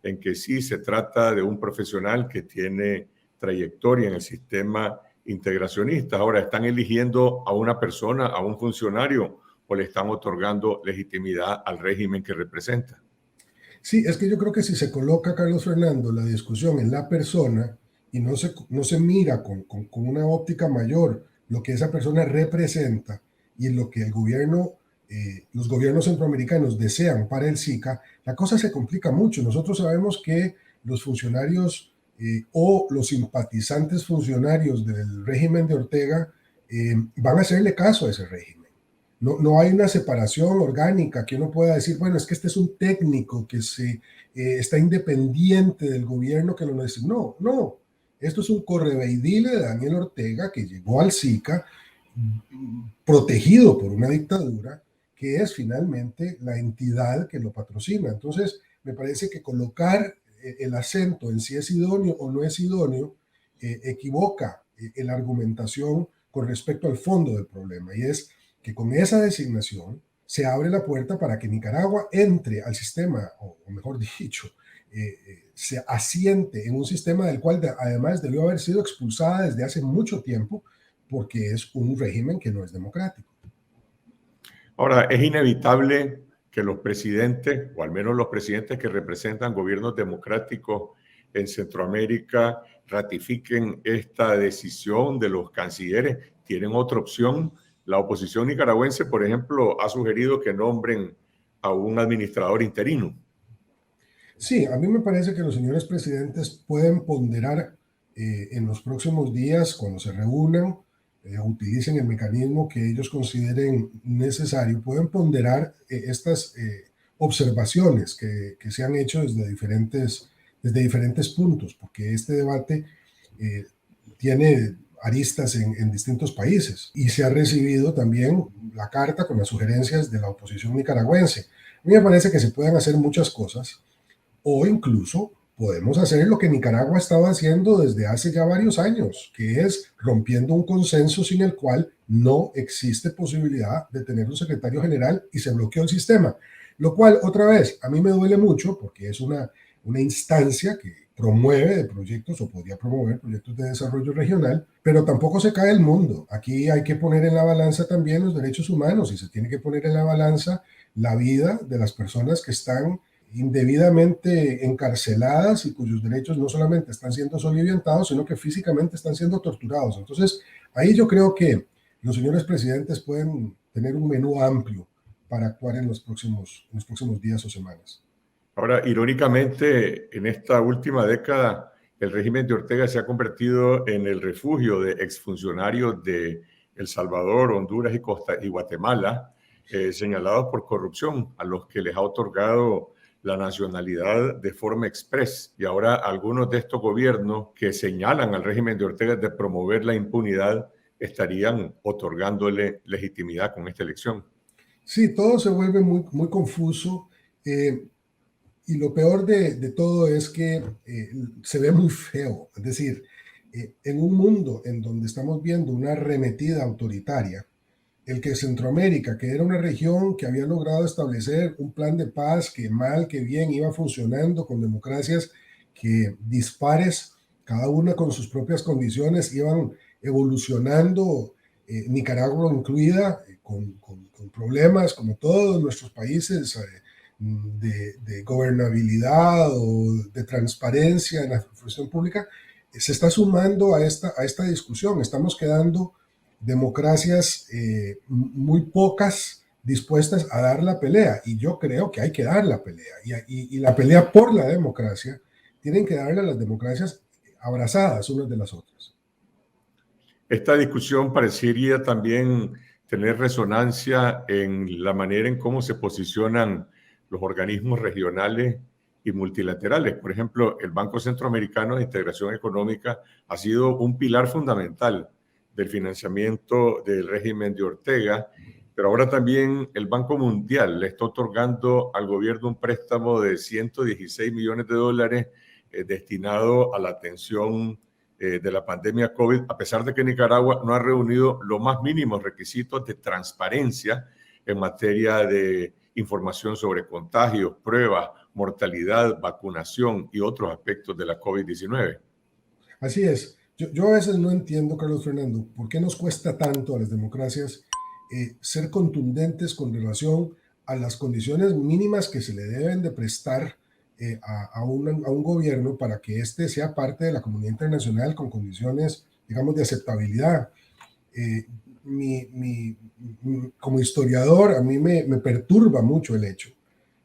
en que sí se trata de un profesional que tiene trayectoria en el sistema integracionista. Ahora, ¿están eligiendo a una persona, a un funcionario, o le están otorgando legitimidad al régimen que representa? Sí, es que yo creo que si se coloca, Carlos Fernando, la discusión en la persona y no se mira con una óptica mayor lo que esa persona representa y lo que el gobierno, los gobiernos centroamericanos desean para el SICA, la cosa se complica mucho. Nosotros sabemos que los funcionarios o los simpatizantes funcionarios del régimen de Ortega van a hacerle caso a ese régimen. No hay una separación orgánica que uno pueda decir, bueno, es que este es un técnico que está independiente del gobierno que lo necesita. No. Esto es un correveidile de Daniel Ortega que llegó al SICA protegido por una dictadura que es finalmente la entidad que lo patrocina. Entonces, me parece que colocar el acento en si es idóneo o no es idóneo equivoca la argumentación con respecto al fondo del problema, y es que con esa designación se abre la puerta para que Nicaragua entre al sistema, o mejor dicho, se asiente en un sistema del cual además debió haber sido expulsada desde hace mucho tiempo, porque es un régimen que no es democrático. Ahora, es inevitable que los presidentes, o al menos los presidentes que representan gobiernos democráticos en Centroamérica, ratifiquen esta decisión de los cancilleres. ¿Tienen otra opción? La oposición nicaragüense, por ejemplo, ha sugerido que nombren a un administrador interino. Sí, a mí me parece que los señores presidentes pueden ponderar en los próximos días, cuando se reúnan, utilicen el mecanismo que ellos consideren necesario, pueden ponderar estas observaciones que se han hecho desde diferentes puntos, porque este debate tiene aristas en distintos países y se ha recibido también la carta con las sugerencias de la oposición nicaragüense. A mí me parece que se pueden hacer muchas cosas, o incluso podemos hacer lo que Nicaragua estaba haciendo desde hace ya varios años, que es rompiendo un consenso sin el cual no existe posibilidad de tener un secretario general y se bloqueó el sistema. Lo cual, otra vez, a mí me duele mucho porque es una instancia promueve de proyectos o podría promover proyectos de desarrollo regional, pero tampoco se cae el mundo. Aquí hay que poner en la balanza también los derechos humanos y se tiene que poner en la balanza la vida de las personas que están indebidamente encarceladas y cuyos derechos no solamente están siendo soliviantados, sino que físicamente están siendo torturados. Entonces, ahí yo creo que los señores presidentes pueden tener un menú amplio para actuar en los próximos días o semanas. Ahora, irónicamente, en esta última década, el régimen de Ortega se ha convertido en el refugio de exfuncionarios de El Salvador, Honduras y Guatemala, señalados por corrupción, a los que les ha otorgado la nacionalidad de forma express. Y ahora algunos de estos gobiernos que señalan al régimen de Ortega de promover la impunidad estarían otorgándole legitimidad con esta elección. Sí, todo se vuelve muy, muy confuso. Y lo peor de todo es que se ve muy feo. Es decir, en un mundo en donde estamos viendo una arremetida autoritaria, el que Centroamérica, que era una región que había logrado establecer un plan de paz que mal que bien iba funcionando con democracias que dispares, cada una con sus propias condiciones, iban evolucionando, Nicaragua incluida, con problemas como todos nuestros países, de gobernabilidad o de transparencia en la función pública, se está sumando a esta discusión. Estamos quedando democracias muy pocas dispuestas a dar la pelea, y yo creo que hay que dar la pelea, y la pelea por la democracia tienen que darle a las democracias abrazadas unas de las otras. Esta discusión parecería también tener resonancia en la manera en cómo se posicionan los organismos regionales y multilaterales. Por ejemplo, el Banco Centroamericano de Integración Económica ha sido un pilar fundamental del financiamiento del régimen de Ortega, pero ahora también el Banco Mundial le está otorgando al gobierno un préstamo de $116 millones destinado a la atención de la pandemia COVID, a pesar de que Nicaragua no ha reunido los más mínimos requisitos de transparencia en materia de información sobre contagios, pruebas, mortalidad, vacunación y otros aspectos de la COVID-19. Así es. Yo a veces no entiendo, Carlos Fernando, por qué nos cuesta tanto a las democracias ser contundentes con relación a las condiciones mínimas que se le deben de prestar a un gobierno para que éste sea parte de la comunidad internacional con condiciones, digamos, de aceptabilidad. Como historiador, a mí me perturba mucho el hecho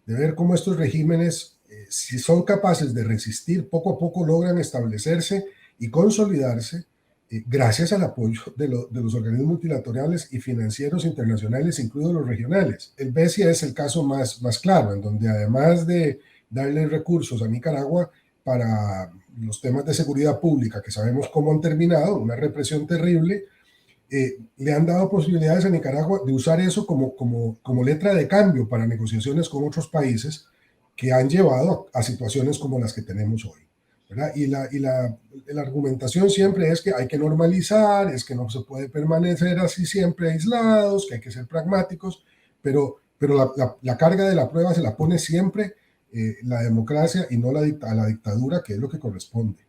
de ver cómo estos regímenes, si son capaces de resistir, poco a poco logran establecerse y consolidarse gracias al apoyo de los organismos multilaterales y financieros internacionales, incluidos los regionales. El BESIA es el caso más claro, en donde además de darle recursos a Nicaragua para los temas de seguridad pública, que sabemos cómo han terminado, una represión terrible, le han dado posibilidades a Nicaragua de usar eso como letra de cambio para negociaciones con otros países que han llevado a situaciones como las que tenemos hoy, ¿verdad? Y la argumentación siempre es que hay que normalizar, es que no se puede permanecer así siempre aislados, que hay que ser pragmáticos, pero la carga de la prueba se la pone siempre la democracia y no a la dictadura, que es lo que corresponde.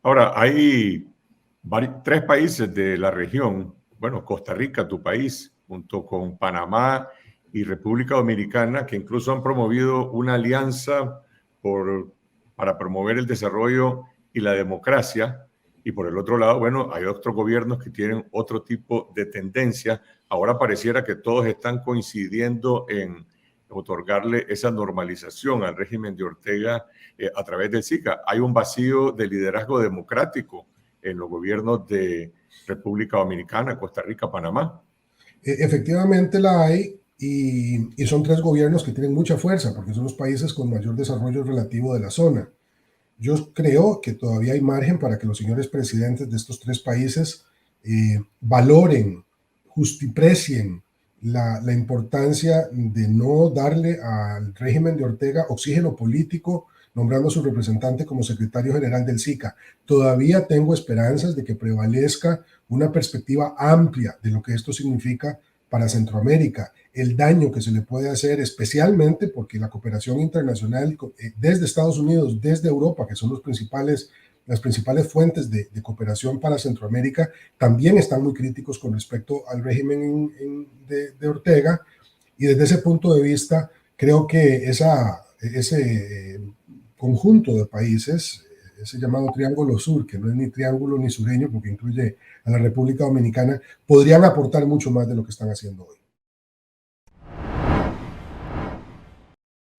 Ahora, hay 3 países de la región, bueno, Costa Rica, tu país, junto con Panamá y República Dominicana, que incluso han promovido una alianza para promover el desarrollo y la democracia. Y por el otro lado, bueno, hay otros gobiernos que tienen otro tipo de tendencia. Ahora pareciera que todos están coincidiendo en otorgarle esa normalización al régimen de Ortega a través del SICA. Hay un vacío de liderazgo democrático en los gobiernos de República Dominicana, Costa Rica, Panamá. Efectivamente la hay, y son 3 gobiernos que tienen mucha fuerza, porque son los países con mayor desarrollo relativo de la zona. Yo creo que todavía hay margen para que los señores presidentes de estos 3 países valoren, justiprecien la importancia de no darle al régimen de Ortega oxígeno político, nombrando a su representante como secretario general del SICA. Todavía tengo esperanzas de que prevalezca una perspectiva amplia de lo que esto significa para Centroamérica, el daño que se le puede hacer, especialmente porque la cooperación internacional desde Estados Unidos, desde Europa, que son las principales fuentes de cooperación para Centroamérica, también están muy críticos con respecto al régimen de Ortega, y desde ese punto de vista creo que ese conjunto de países, ese llamado Triángulo Sur, que no es ni triángulo ni sureño porque incluye a la República Dominicana, podrían aportar mucho más de lo que están haciendo hoy.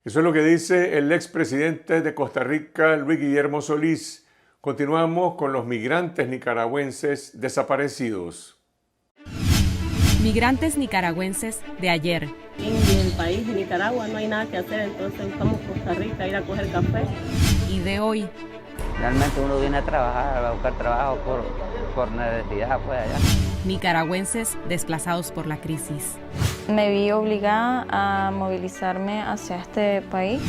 Eso es lo que dice el expresidente de Costa Rica, Luis Guillermo Solís. Continuamos con los migrantes nicaragüenses desaparecidos. Migrantes nicaragüenses de ayer. En el país de Nicaragua no hay nada que hacer, entonces buscamos Costa Rica a ir a coger café. Y de hoy. Realmente uno viene a trabajar, a buscar trabajo por necesidad, pues allá. Nicaragüenses desplazados por la crisis. Me vi obligada a movilizarme hacia este país.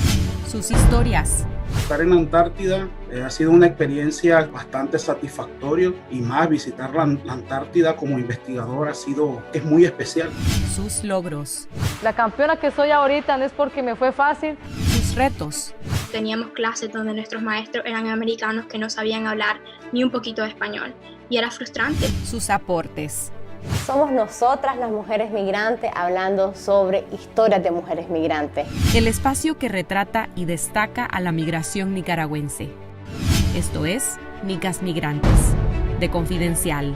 Sus historias. Estar en la Antártida ha sido una experiencia bastante satisfactoria, y más visitar la Antártida como investigador es muy especial. Sus logros. La campeona que soy ahorita no es porque me fue fácil. Sus retos. Teníamos clases donde nuestros maestros eran americanos que no sabían hablar ni un poquito de español, y era frustrante. Sus aportes. Somos nosotras las mujeres migrantes hablando sobre historias de mujeres migrantes. El espacio que retrata y destaca a la migración nicaragüense. Esto es Nicas Migrantes, de Confidencial.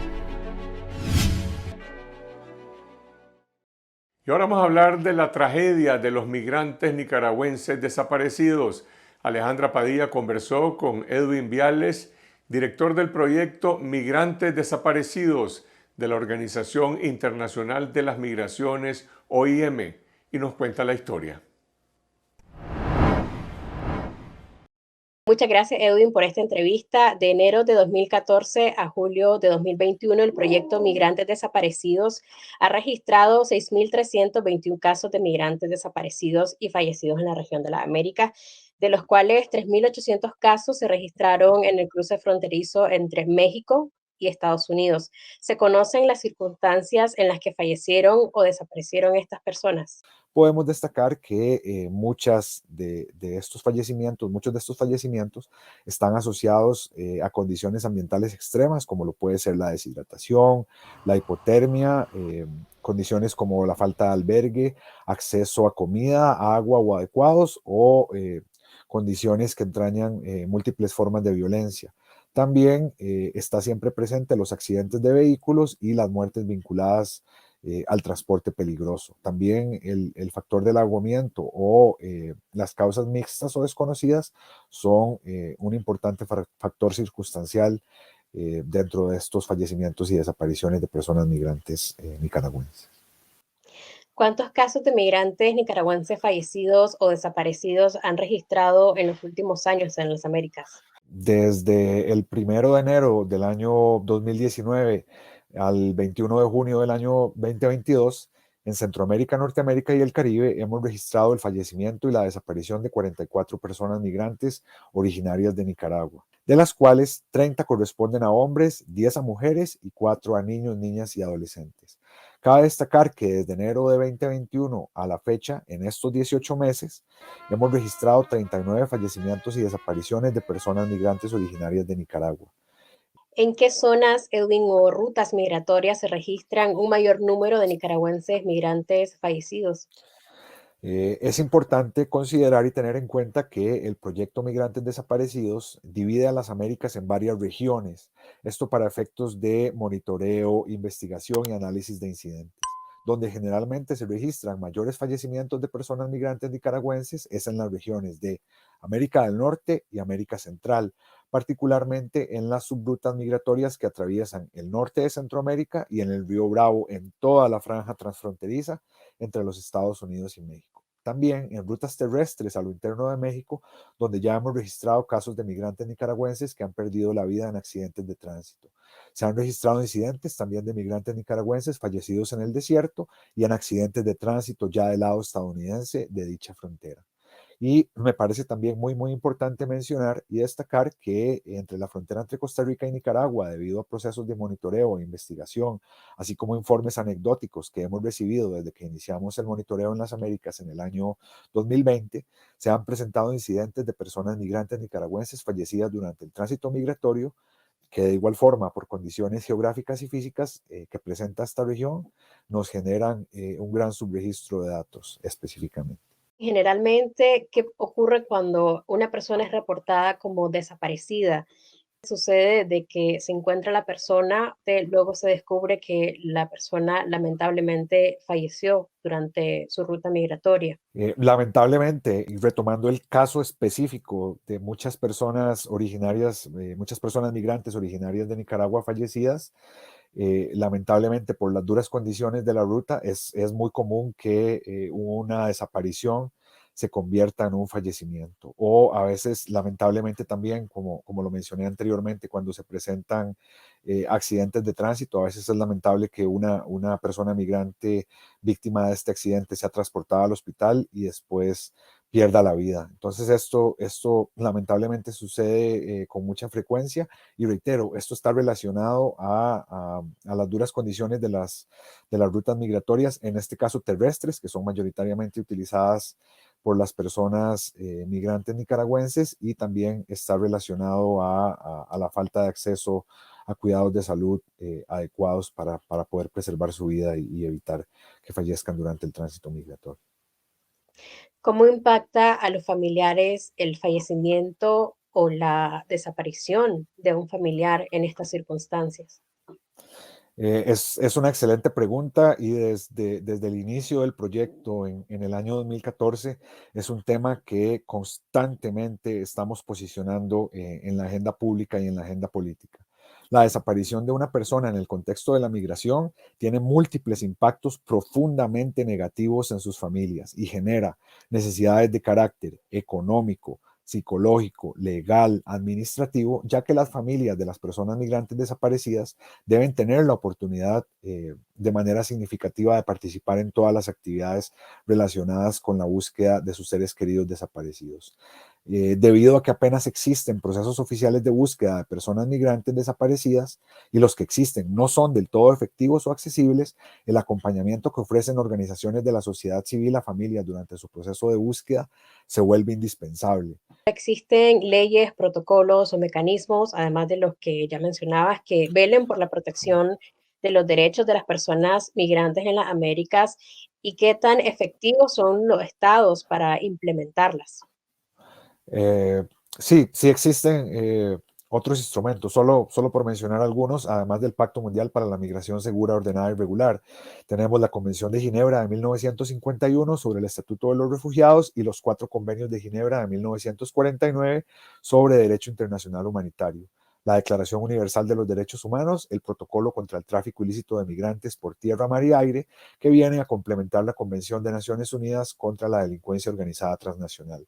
Y ahora vamos a hablar de la tragedia de los migrantes nicaragüenses desaparecidos. Alejandra Padilla conversó con Edwin Viales, director del proyecto Migrantes Desaparecidos de la Organización Internacional de las Migraciones, OIM, y nos cuenta la historia. Muchas gracias, Edwin, por esta entrevista. De enero de 2014 a julio de 2021, el proyecto Migrantes Desaparecidos ha registrado 6.321 casos de migrantes desaparecidos y fallecidos en la región de la América, de los cuales 3.800 casos se registraron en el cruce fronterizo entre México y Estados Unidos. ¿Se conocen las circunstancias en las que fallecieron o desaparecieron estas personas? Podemos destacar que muchos de estos fallecimientos están asociados a condiciones ambientales extremas, como lo puede ser la deshidratación, la hipotermia, condiciones como la falta de albergue, acceso a comida, agua o adecuados, o condiciones que entrañan múltiples formas de violencia. También está siempre presente los accidentes de vehículos y las muertes vinculadas al transporte peligroso. También el factor del aguamiento o las causas mixtas o desconocidas son un importante factor circunstancial dentro de estos fallecimientos y desapariciones de personas migrantes nicaragüenses. ¿Cuántos casos de migrantes nicaragüenses fallecidos o desaparecidos han registrado en los últimos años en las Américas? Desde el 1 de enero del año 2019 al 21 de junio del año 2022, en Centroamérica, Norteamérica y el Caribe hemos registrado el fallecimiento y la desaparición de 44 personas migrantes originarias de Nicaragua, de las cuales 30 corresponden a hombres, 10 a mujeres y 4 a niños, niñas y adolescentes. Cabe destacar que desde enero de 2021 a la fecha, en estos 18 meses, hemos registrado 39 fallecimientos y desapariciones de personas migrantes originarias de Nicaragua. ¿En qué zonas, Edwin, o rutas migratorias se registran un mayor número de nicaragüenses migrantes fallecidos? Es importante considerar y tener en cuenta que el proyecto Migrantes Desaparecidos divide a las Américas en varias regiones, esto para efectos de monitoreo, investigación y análisis de incidentes. Donde generalmente se registran mayores fallecimientos de personas migrantes nicaragüenses es en las regiones de América del Norte y América Central, particularmente en las subrutas migratorias que atraviesan el norte de Centroamérica y en el río Bravo, en toda la franja transfronteriza entre los Estados Unidos y México. También en rutas terrestres a lo interno de México, donde ya hemos registrado casos de migrantes nicaragüenses que han perdido la vida en accidentes de tránsito. Se han registrado incidentes también de migrantes nicaragüenses fallecidos en el desierto y en accidentes de tránsito ya del lado estadounidense de dicha frontera. Y me parece también muy importante mencionar y destacar que entre la frontera entre Costa Rica y Nicaragua, debido a procesos de monitoreo e investigación, así como informes anecdóticos que hemos recibido desde que iniciamos el monitoreo en las Américas en el año 2020, se han presentado incidentes de personas migrantes nicaragüenses fallecidas durante el tránsito migratorio, que de igual forma, por condiciones geográficas y físicas que presenta esta región, nos generan un gran subregistro de datos específicamente. Generalmente, ¿qué ocurre cuando una persona es reportada como desaparecida? Sucede de que se encuentra la persona, luego se descubre que la persona lamentablemente falleció durante su ruta migratoria. Lamentablemente, y retomando el caso específico de muchas personas originarias, muchas personas migrantes originarias de Nicaragua fallecidas, lamentablemente por las duras condiciones de la ruta es muy común que una desaparición se convierta en un fallecimiento, o a veces lamentablemente también, como lo mencioné anteriormente, cuando se presentan accidentes de tránsito, a veces es lamentable que una persona migrante víctima de este accidente sea transportada al hospital y después pierda la vida. Entonces esto lamentablemente sucede con mucha frecuencia, y reitero, esto está relacionado a las duras condiciones de las rutas migratorias, en este caso terrestres, que son mayoritariamente utilizadas por las personas migrantes nicaragüenses, y también está relacionado a la falta de acceso a cuidados de salud adecuados para poder preservar su vida y evitar que fallezcan durante el tránsito migratorio. ¿Cómo impacta a los familiares el fallecimiento o la desaparición de un familiar en estas circunstancias? Es una excelente pregunta, y desde el inicio del proyecto en el año 2014 es un tema que constantemente estamos posicionando en la agenda pública y en la agenda política. La desaparición de una persona en el contexto de la migración tiene múltiples impactos profundamente negativos en sus familias y genera necesidades de carácter económico, psicológico, legal, administrativo, ya que las familias de las personas migrantes desaparecidas deben tener la oportunidad de manera significativa de participar en todas las actividades relacionadas con la búsqueda de sus seres queridos desaparecidos. Debido a que apenas existen procesos oficiales de búsqueda de personas migrantes desaparecidas, y los que existen no son del todo efectivos o accesibles, el acompañamiento que ofrecen organizaciones de la sociedad civil a familias durante su proceso de búsqueda se vuelve indispensable. ¿Existen leyes, protocolos o mecanismos, además de los que ya mencionabas, que velen por la protección de los derechos de las personas migrantes en las Américas, y qué tan efectivos son los estados para implementarlas? Sí existen otros instrumentos, solo por mencionar algunos, además del Pacto Mundial para la Migración Segura, Ordenada y Regular. Tenemos la Convención de Ginebra de 1951 sobre el Estatuto de los Refugiados y los 4 convenios de Ginebra de 1949 sobre Derecho Internacional Humanitario, la Declaración Universal de los Derechos Humanos, el Protocolo contra el Tráfico Ilícito de Migrantes por Tierra, Mar y Aire, que viene a complementar la Convención de Naciones Unidas contra la Delincuencia Organizada Transnacional,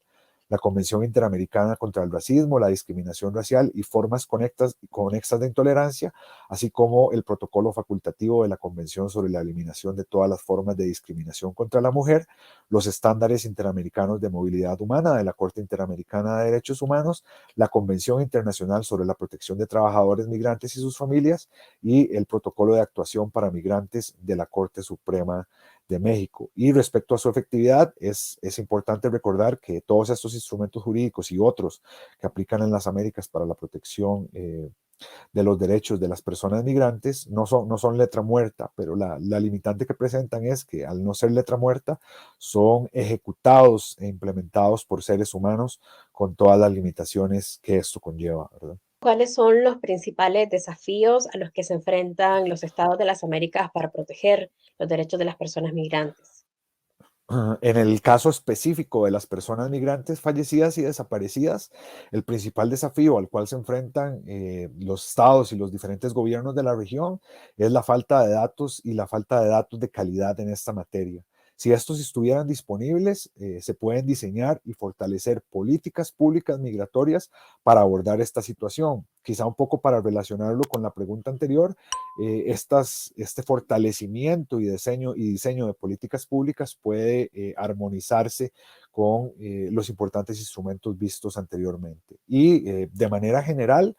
la Convención Interamericana contra el Racismo, la Discriminación Racial y Formas Conexas de Intolerancia, así como el Protocolo Facultativo de la Convención sobre la Eliminación de todas las formas de discriminación contra la mujer, los estándares interamericanos de movilidad humana de la Corte Interamericana de Derechos Humanos, la Convención Internacional sobre la Protección de Trabajadores Migrantes y sus familias, y el Protocolo de Actuación para Migrantes de la Corte Suprema de México. Y respecto a su efectividad, es importante recordar que todos estos instrumentos jurídicos y otros que aplican en las Américas para la protección de los derechos de las personas migrantes no son letra muerta, pero la limitante que presentan es que, al no ser letra muerta, son ejecutados e implementados por seres humanos con todas las limitaciones que esto conlleva, ¿verdad? ¿Cuáles son los principales desafíos a los que se enfrentan los estados de las Américas para proteger los derechos de las personas migrantes? En el caso específico de las personas migrantes fallecidas y desaparecidas, el principal desafío al cual se enfrentan los estados y los diferentes gobiernos de la región es la falta de datos, y la falta de datos de calidad en esta materia. Si estos estuvieran disponibles, se pueden diseñar y fortalecer políticas públicas migratorias para abordar esta situación. Quizá un poco para relacionarlo con la pregunta anterior, este fortalecimiento y diseño de políticas públicas puede armonizarse con los importantes instrumentos vistos anteriormente. Y de manera general,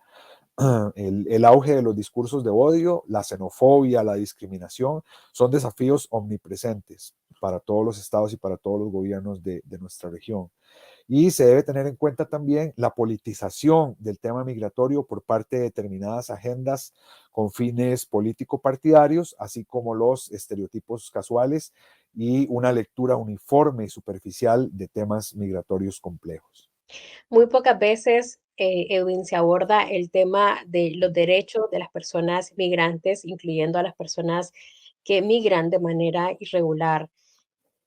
el auge de los discursos de odio, la xenofobia, la discriminación, son desafíos omnipresentes para todos los estados y para todos los gobiernos de nuestra región. Y se debe tener en cuenta también la politización del tema migratorio por parte de determinadas agendas con fines político-partidarios, así como los estereotipos casuales y una lectura uniforme y superficial de temas migratorios complejos. Muy pocas veces, Edwin, se aborda el tema de los derechos de las personas migrantes, incluyendo a las personas que migran de manera irregular.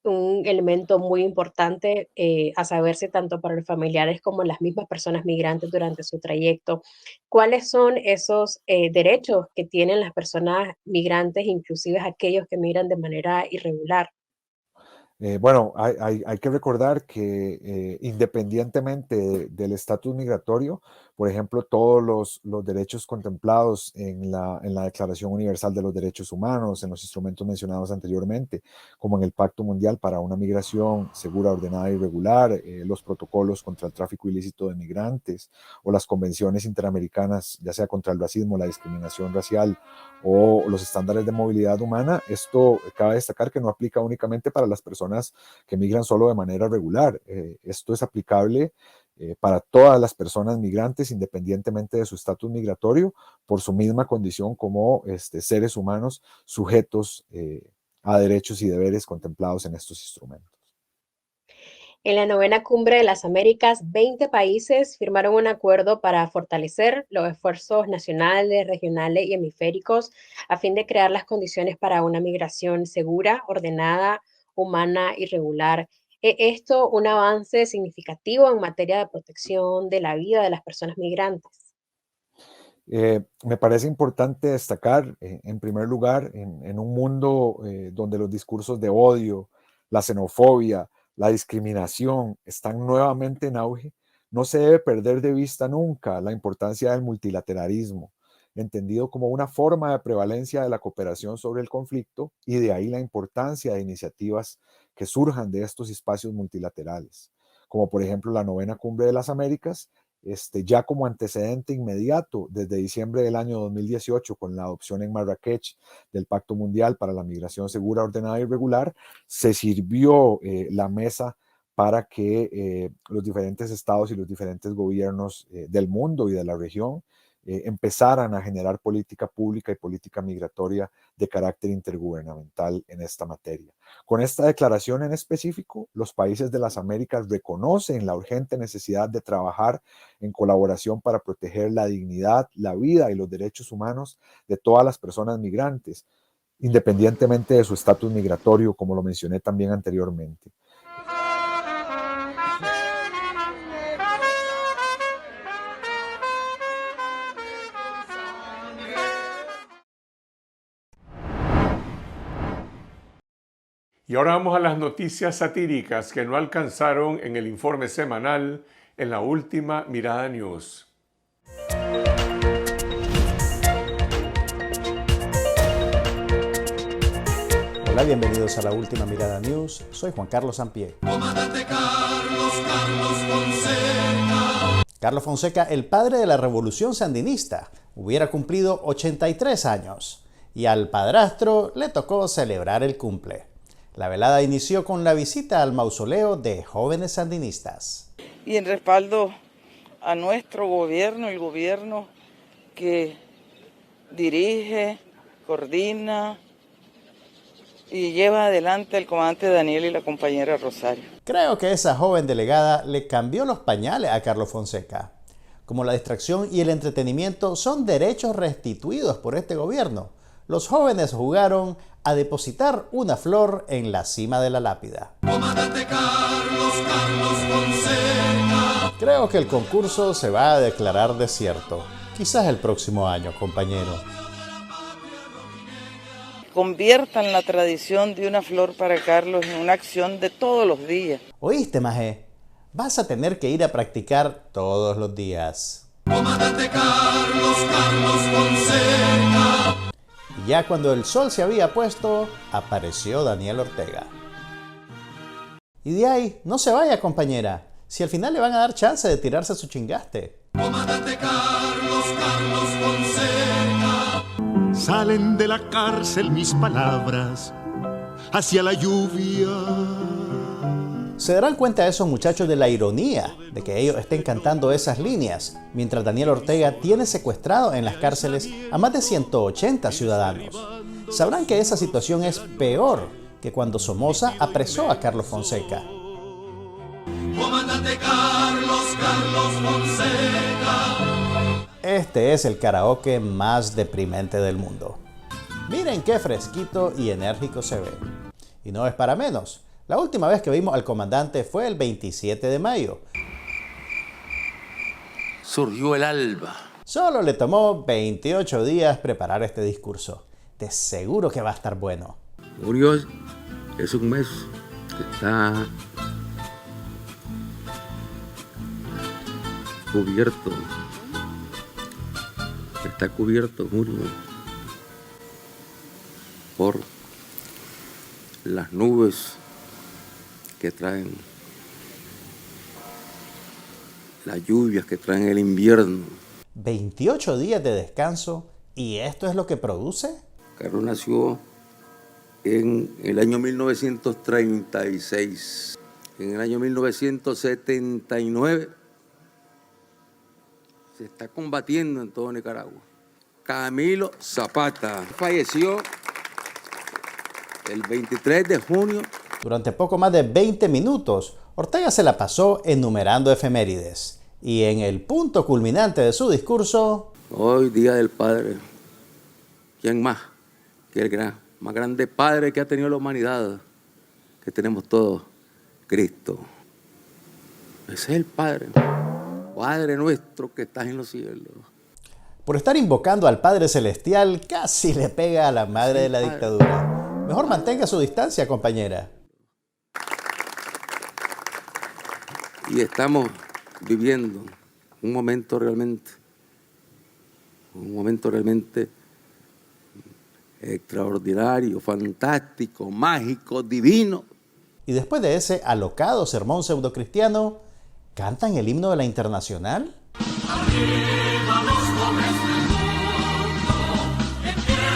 Un elemento muy importante a saberse tanto para los familiares como las mismas personas migrantes durante su trayecto. ¿Cuáles son esos derechos que tienen las personas migrantes, inclusive aquellos que migran de manera irregular? Bueno, hay que recordar que independientemente del estatus migratorio, por ejemplo, todos los derechos contemplados en la Declaración Universal de los Derechos Humanos, en los instrumentos mencionados anteriormente, como en el Pacto Mundial para una Migración Segura, Ordenada y Regular, los protocolos contra el tráfico ilícito de migrantes o las convenciones interamericanas, ya sea contra el racismo, la discriminación racial o los estándares de movilidad humana, esto cabe destacar que no aplica únicamente para las personas que migran solo de manera regular. Esto es aplicable para todas las personas migrantes, independientemente de su estatus migratorio, por su misma condición como seres humanos sujetos a derechos y deberes contemplados en estos instrumentos. En la 9ª Cumbre de las Américas, 20 países firmaron un acuerdo para fortalecer los esfuerzos nacionales, regionales y hemisféricos a fin de crear las condiciones para una migración segura, ordenada, humana y regular. ¿Es esto un avance significativo en materia de protección de la vida de las personas migrantes? Me parece importante destacar, en primer lugar, en un mundo donde los discursos de odio, la xenofobia, la discriminación están nuevamente en auge, no se debe perder de vista nunca la importancia del multilateralismo, entendido como una forma de prevalencia de la cooperación sobre el conflicto, y de ahí la importancia de iniciativas que surjan de estos espacios multilaterales, como por ejemplo la 9ª Cumbre de las Américas, ya como antecedente inmediato desde diciembre del año 2018 con la adopción en Marrakech del Pacto Mundial para la Migración Segura, Ordenada y Regular, se sirvió la mesa para que los diferentes estados y los diferentes gobiernos del mundo y de la región empezaran a generar política pública y política migratoria de carácter intergubernamental en esta materia. Con esta declaración en específico, los países de las Américas reconocen la urgente necesidad de trabajar en colaboración para proteger la dignidad, la vida y los derechos humanos de todas las personas migrantes, independientemente de su estatus migratorio, como lo mencioné también anteriormente. Y ahora vamos a las noticias satíricas que no alcanzaron en el informe semanal en la última Mirada News. Hola, bienvenidos a la última Mirada News. Soy Juan Carlos Sampié. Carlos Fonseca, el padre de la revolución sandinista, hubiera cumplido 83 años y al padrastro le tocó celebrar el cumple. La velada inició con la visita al mausoleo de jóvenes sandinistas. Y en respaldo a nuestro gobierno, el gobierno que dirige, coordina y lleva adelante el comandante Daniel y la compañera Rosario. Creo que esa joven delegada le cambió los pañales a Carlos Fonseca. Como la distracción y el entretenimiento son derechos restituidos por este gobierno, los jóvenes jugaron a depositar una flor en la cima de la lápida. Comandante Carlos Fonseca. Creo que el concurso se va a declarar desierto. Quizás el próximo año, compañero. Conviertan la tradición de una flor para Carlos en una acción de todos los días. ¿Oíste, Majé? Vas a tener que ir a practicar todos los días. Comandante Carlos Fonseca. Y ya cuando el sol se había puesto, apareció Daniel Ortega. Y de ahí, no se vaya, compañera, si al final le van a dar chance de tirarse su chingaste. Comandante Carlos Fonseca. Salen de la cárcel mis palabras hacia la lluvia. Se darán cuenta esos muchachos de la ironía de que ellos estén cantando esas líneas, mientras Daniel Ortega tiene secuestrado en las cárceles a más de 180 ciudadanos. Sabrán que esa situación es peor que cuando Somoza apresó a Carlos Fonseca. Comandante Carlos Fonseca. Este es el karaoke más deprimente del mundo. Miren qué fresquito y enérgico se ve. Y no es para menos. La última vez que vimos al comandante fue el 27 de mayo. Surgió el alba. Solo le tomó 28 días preparar este discurso. De seguro que va a estar bueno. Murió es un mes que está cubierto. Está cubierto, Murió, por las nubes que traen, las lluvias que traen el invierno. 28 días de descanso, ¿y esto es lo que produce? Carlos nació en el año 1936. En el año 1979 se está combatiendo en todo Nicaragua. Camilo Zapata falleció el 23 de junio. Durante poco más de 20 minutos, Ortega se la pasó enumerando efemérides. Y en el punto culminante de su discurso... Hoy, Día del Padre. ¿Quién más que el más grande padre que ha tenido la humanidad? Que tenemos todos. Cristo. Ese es el Padre. Padre nuestro que estás en los cielos. Por estar invocando al Padre Celestial, casi le pega a la madre de la dictadura. Mejor mantenga su distancia, compañera. Y estamos viviendo un momento realmente extraordinario, fantástico, mágico, divino. Y después de ese alocado sermón pseudocristiano, ¿cantan el himno de la Internacional? Arriba los pobres del mundo, en pie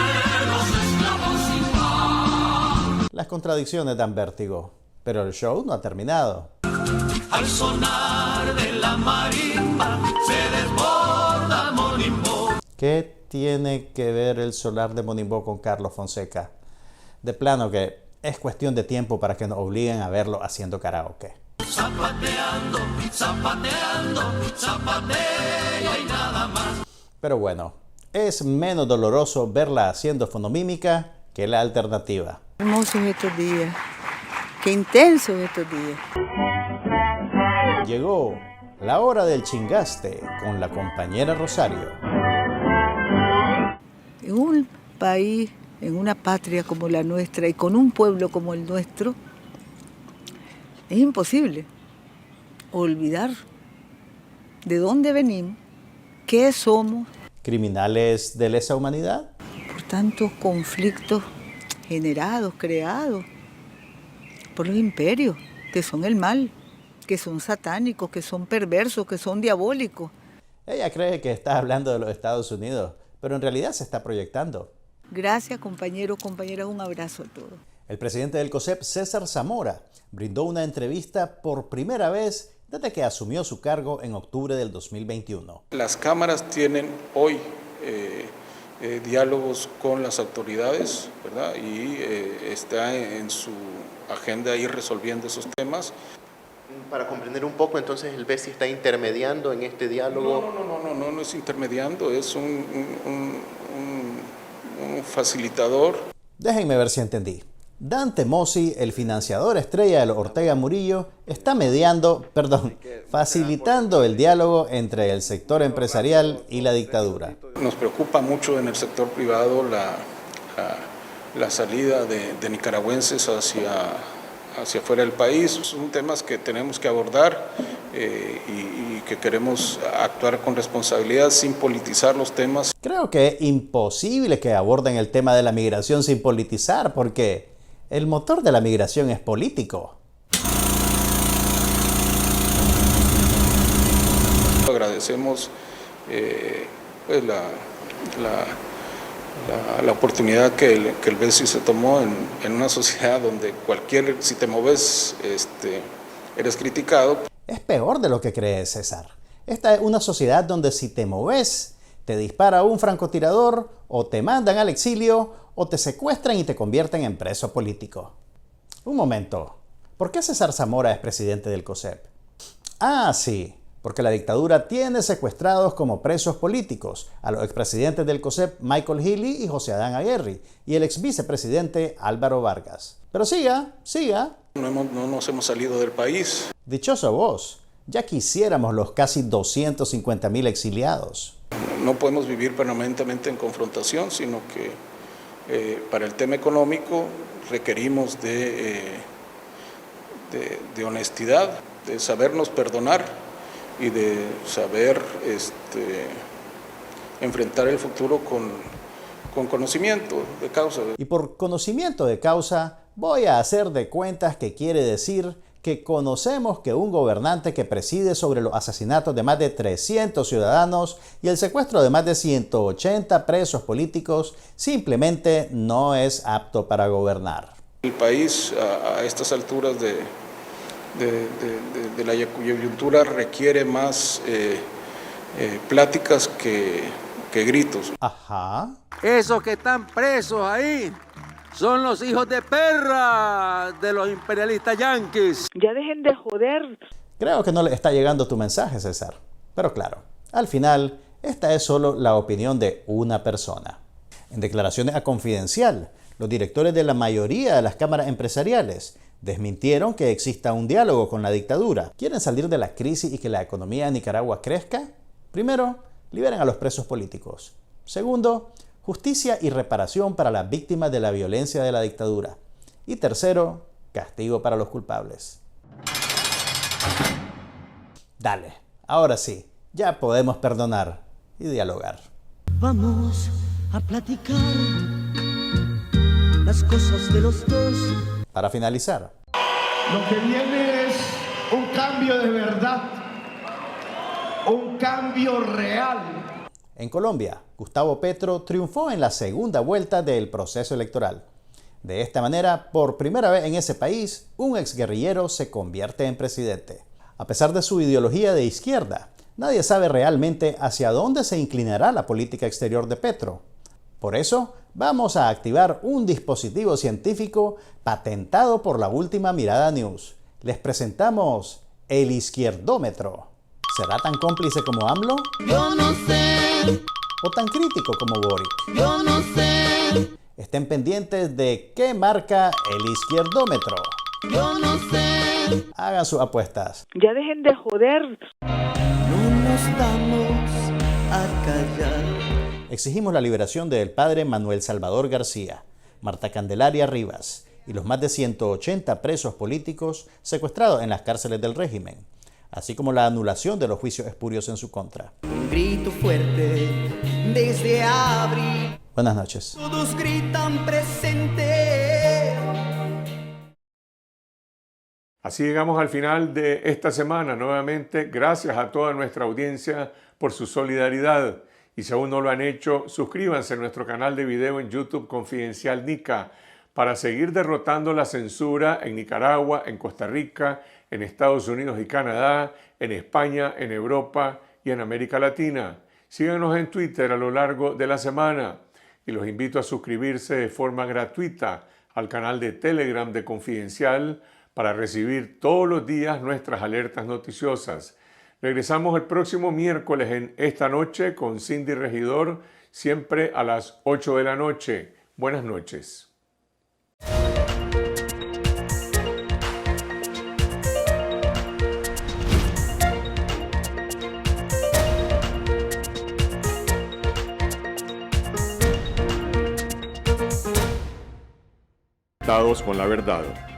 los esclavos sin pan. Las contradicciones dan vértigo, pero el show no ha terminado. Al sonar de la marimba se desborda Monimbó. ¿Qué tiene que ver el solar de Monimbó con Carlos Fonseca? De plano que es cuestión de tiempo para que nos obliguen a verlo haciendo karaoke. Zapateando, zapateando, zapatea y nada más. Pero bueno, es menos doloroso verla haciendo fonomímica que la alternativa. Hermosos estos días, qué intensos estos días. Llegó la hora del chingaste con la compañera Rosario. En un país, en una patria como la nuestra y con un pueblo como el nuestro, es imposible olvidar de dónde venimos, qué somos. ¿Criminales de lesa humanidad? Por tantos conflictos generados, creados por los imperios, que son el mal, que son satánicos, que son perversos, que son diabólicos. Ella cree que está hablando de los Estados Unidos, pero en realidad se está proyectando. Gracias, compañeros, compañeras, un abrazo a todos. El presidente del COSEP, César Zamora, brindó una entrevista por primera vez desde que asumió su cargo en octubre del 2021. Las cámaras tienen hoy diálogos con las autoridades, ¿verdad? Y está en su agenda ir resolviendo esos temas. Para comprender un poco, entonces el BESI está intermediando en este diálogo. No es intermediando, es un facilitador. Déjenme ver si entendí. Dante Mossi, el financiador estrella de los Ortega Murillo, está facilitando el diálogo entre el sector empresarial y la dictadura. Nos preocupa mucho en el sector privado la salida de nicaragüenses hacia fuera del país. Son temas que tenemos que abordar y que queremos actuar con responsabilidad sin politizar los temas. Creo que es imposible que aborden el tema de la migración sin politizar, porque el motor de la migración es político. agradecemos pues la oportunidad que el BESI se tomó en una sociedad donde si te moves, eres criticado. Es peor de lo que cree César. Esta es una sociedad donde si te moves, te dispara un francotirador, o te mandan al exilio, o te secuestran y te convierten en preso político. Un momento, ¿por qué César Zamora es presidente del COSEP? Ah, sí, porque la dictadura tiene secuestrados como presos políticos a los expresidentes del COSEP Michael Healy y José Adán Aguirre y el exvicepresidente Álvaro Vargas. Pero siga. No nos hemos salido del país. Dichoso vos, ya quisiéramos los casi 250.000 exiliados. No podemos vivir permanentemente en confrontación, sino que para el tema económico requerimos de honestidad, de sabernos perdonar y de saber enfrentar el futuro con conocimiento de causa. Y por conocimiento de causa voy a hacer de cuentas que quiere decir que conocemos que un gobernante que preside sobre los asesinatos de más de 300 ciudadanos y el secuestro de más de 180 presos políticos simplemente no es apto para gobernar. El país a estas alturas de la coyuntura requiere más pláticas que gritos. Ajá. Esos que están presos ahí son los hijos de perra de los imperialistas yanquis. Ya dejen de joder. Creo que no le está llegando tu mensaje, César. Pero claro, al final, esta es solo la opinión de una persona. En declaraciones a Confidencial, los directores de la mayoría de las cámaras empresariales desmintieron que exista un diálogo con la dictadura. ¿Quieren salir de la crisis y que la economía de Nicaragua crezca? Primero, liberen a los presos políticos. Segundo, justicia y reparación para las víctimas de la violencia de la dictadura. Y tercero, castigo para los culpables. Dale, ahora sí, ya podemos perdonar y dialogar. Vamos a platicar las cosas de los dos. Para finalizar, lo que viene es un cambio de verdad, un cambio real. En Colombia, Gustavo Petro triunfó en la segunda vuelta del proceso electoral. De esta manera, por primera vez en ese país, un exguerrillero se convierte en presidente. A pesar de su ideología de izquierda, nadie sabe realmente hacia dónde se inclinará la política exterior de Petro. Por eso, vamos a activar un dispositivo científico patentado por la Última Mirada News. Les presentamos el izquierdómetro. ¿Será tan cómplice como AMLO? Yo no sé. ¿O tan crítico como Boric? Yo no sé. Estén pendientes de qué marca el izquierdómetro. Yo no sé. Hagan sus apuestas. Ya dejen de joder. No nos vamos a callar. Exigimos la liberación del padre Manuel Salvador García, Marta Candelaria Rivas y los más de 180 presos políticos secuestrados en las cárceles del régimen, así como la anulación de los juicios espurios en su contra. Un grito fuerte desde abril. Buenas noches. Todos gritan presente. Así llegamos al final de esta semana. Nuevamente, gracias a toda nuestra audiencia por su solidaridad. Y si aún no lo han hecho, suscríbanse a nuestro canal de video en YouTube Confidencial Nica para seguir derrotando la censura en Nicaragua, en Costa Rica, en Estados Unidos y Canadá, en España, en Europa y en América Latina. Síganos en Twitter a lo largo de la semana y los invito a suscribirse de forma gratuita al canal de Telegram de Confidencial para recibir todos los días nuestras alertas noticiosas. Regresamos el próximo miércoles en Esta Noche con Cindy Regidor, siempre a las 8 de la noche. Buenas noches. Dados con la verdad.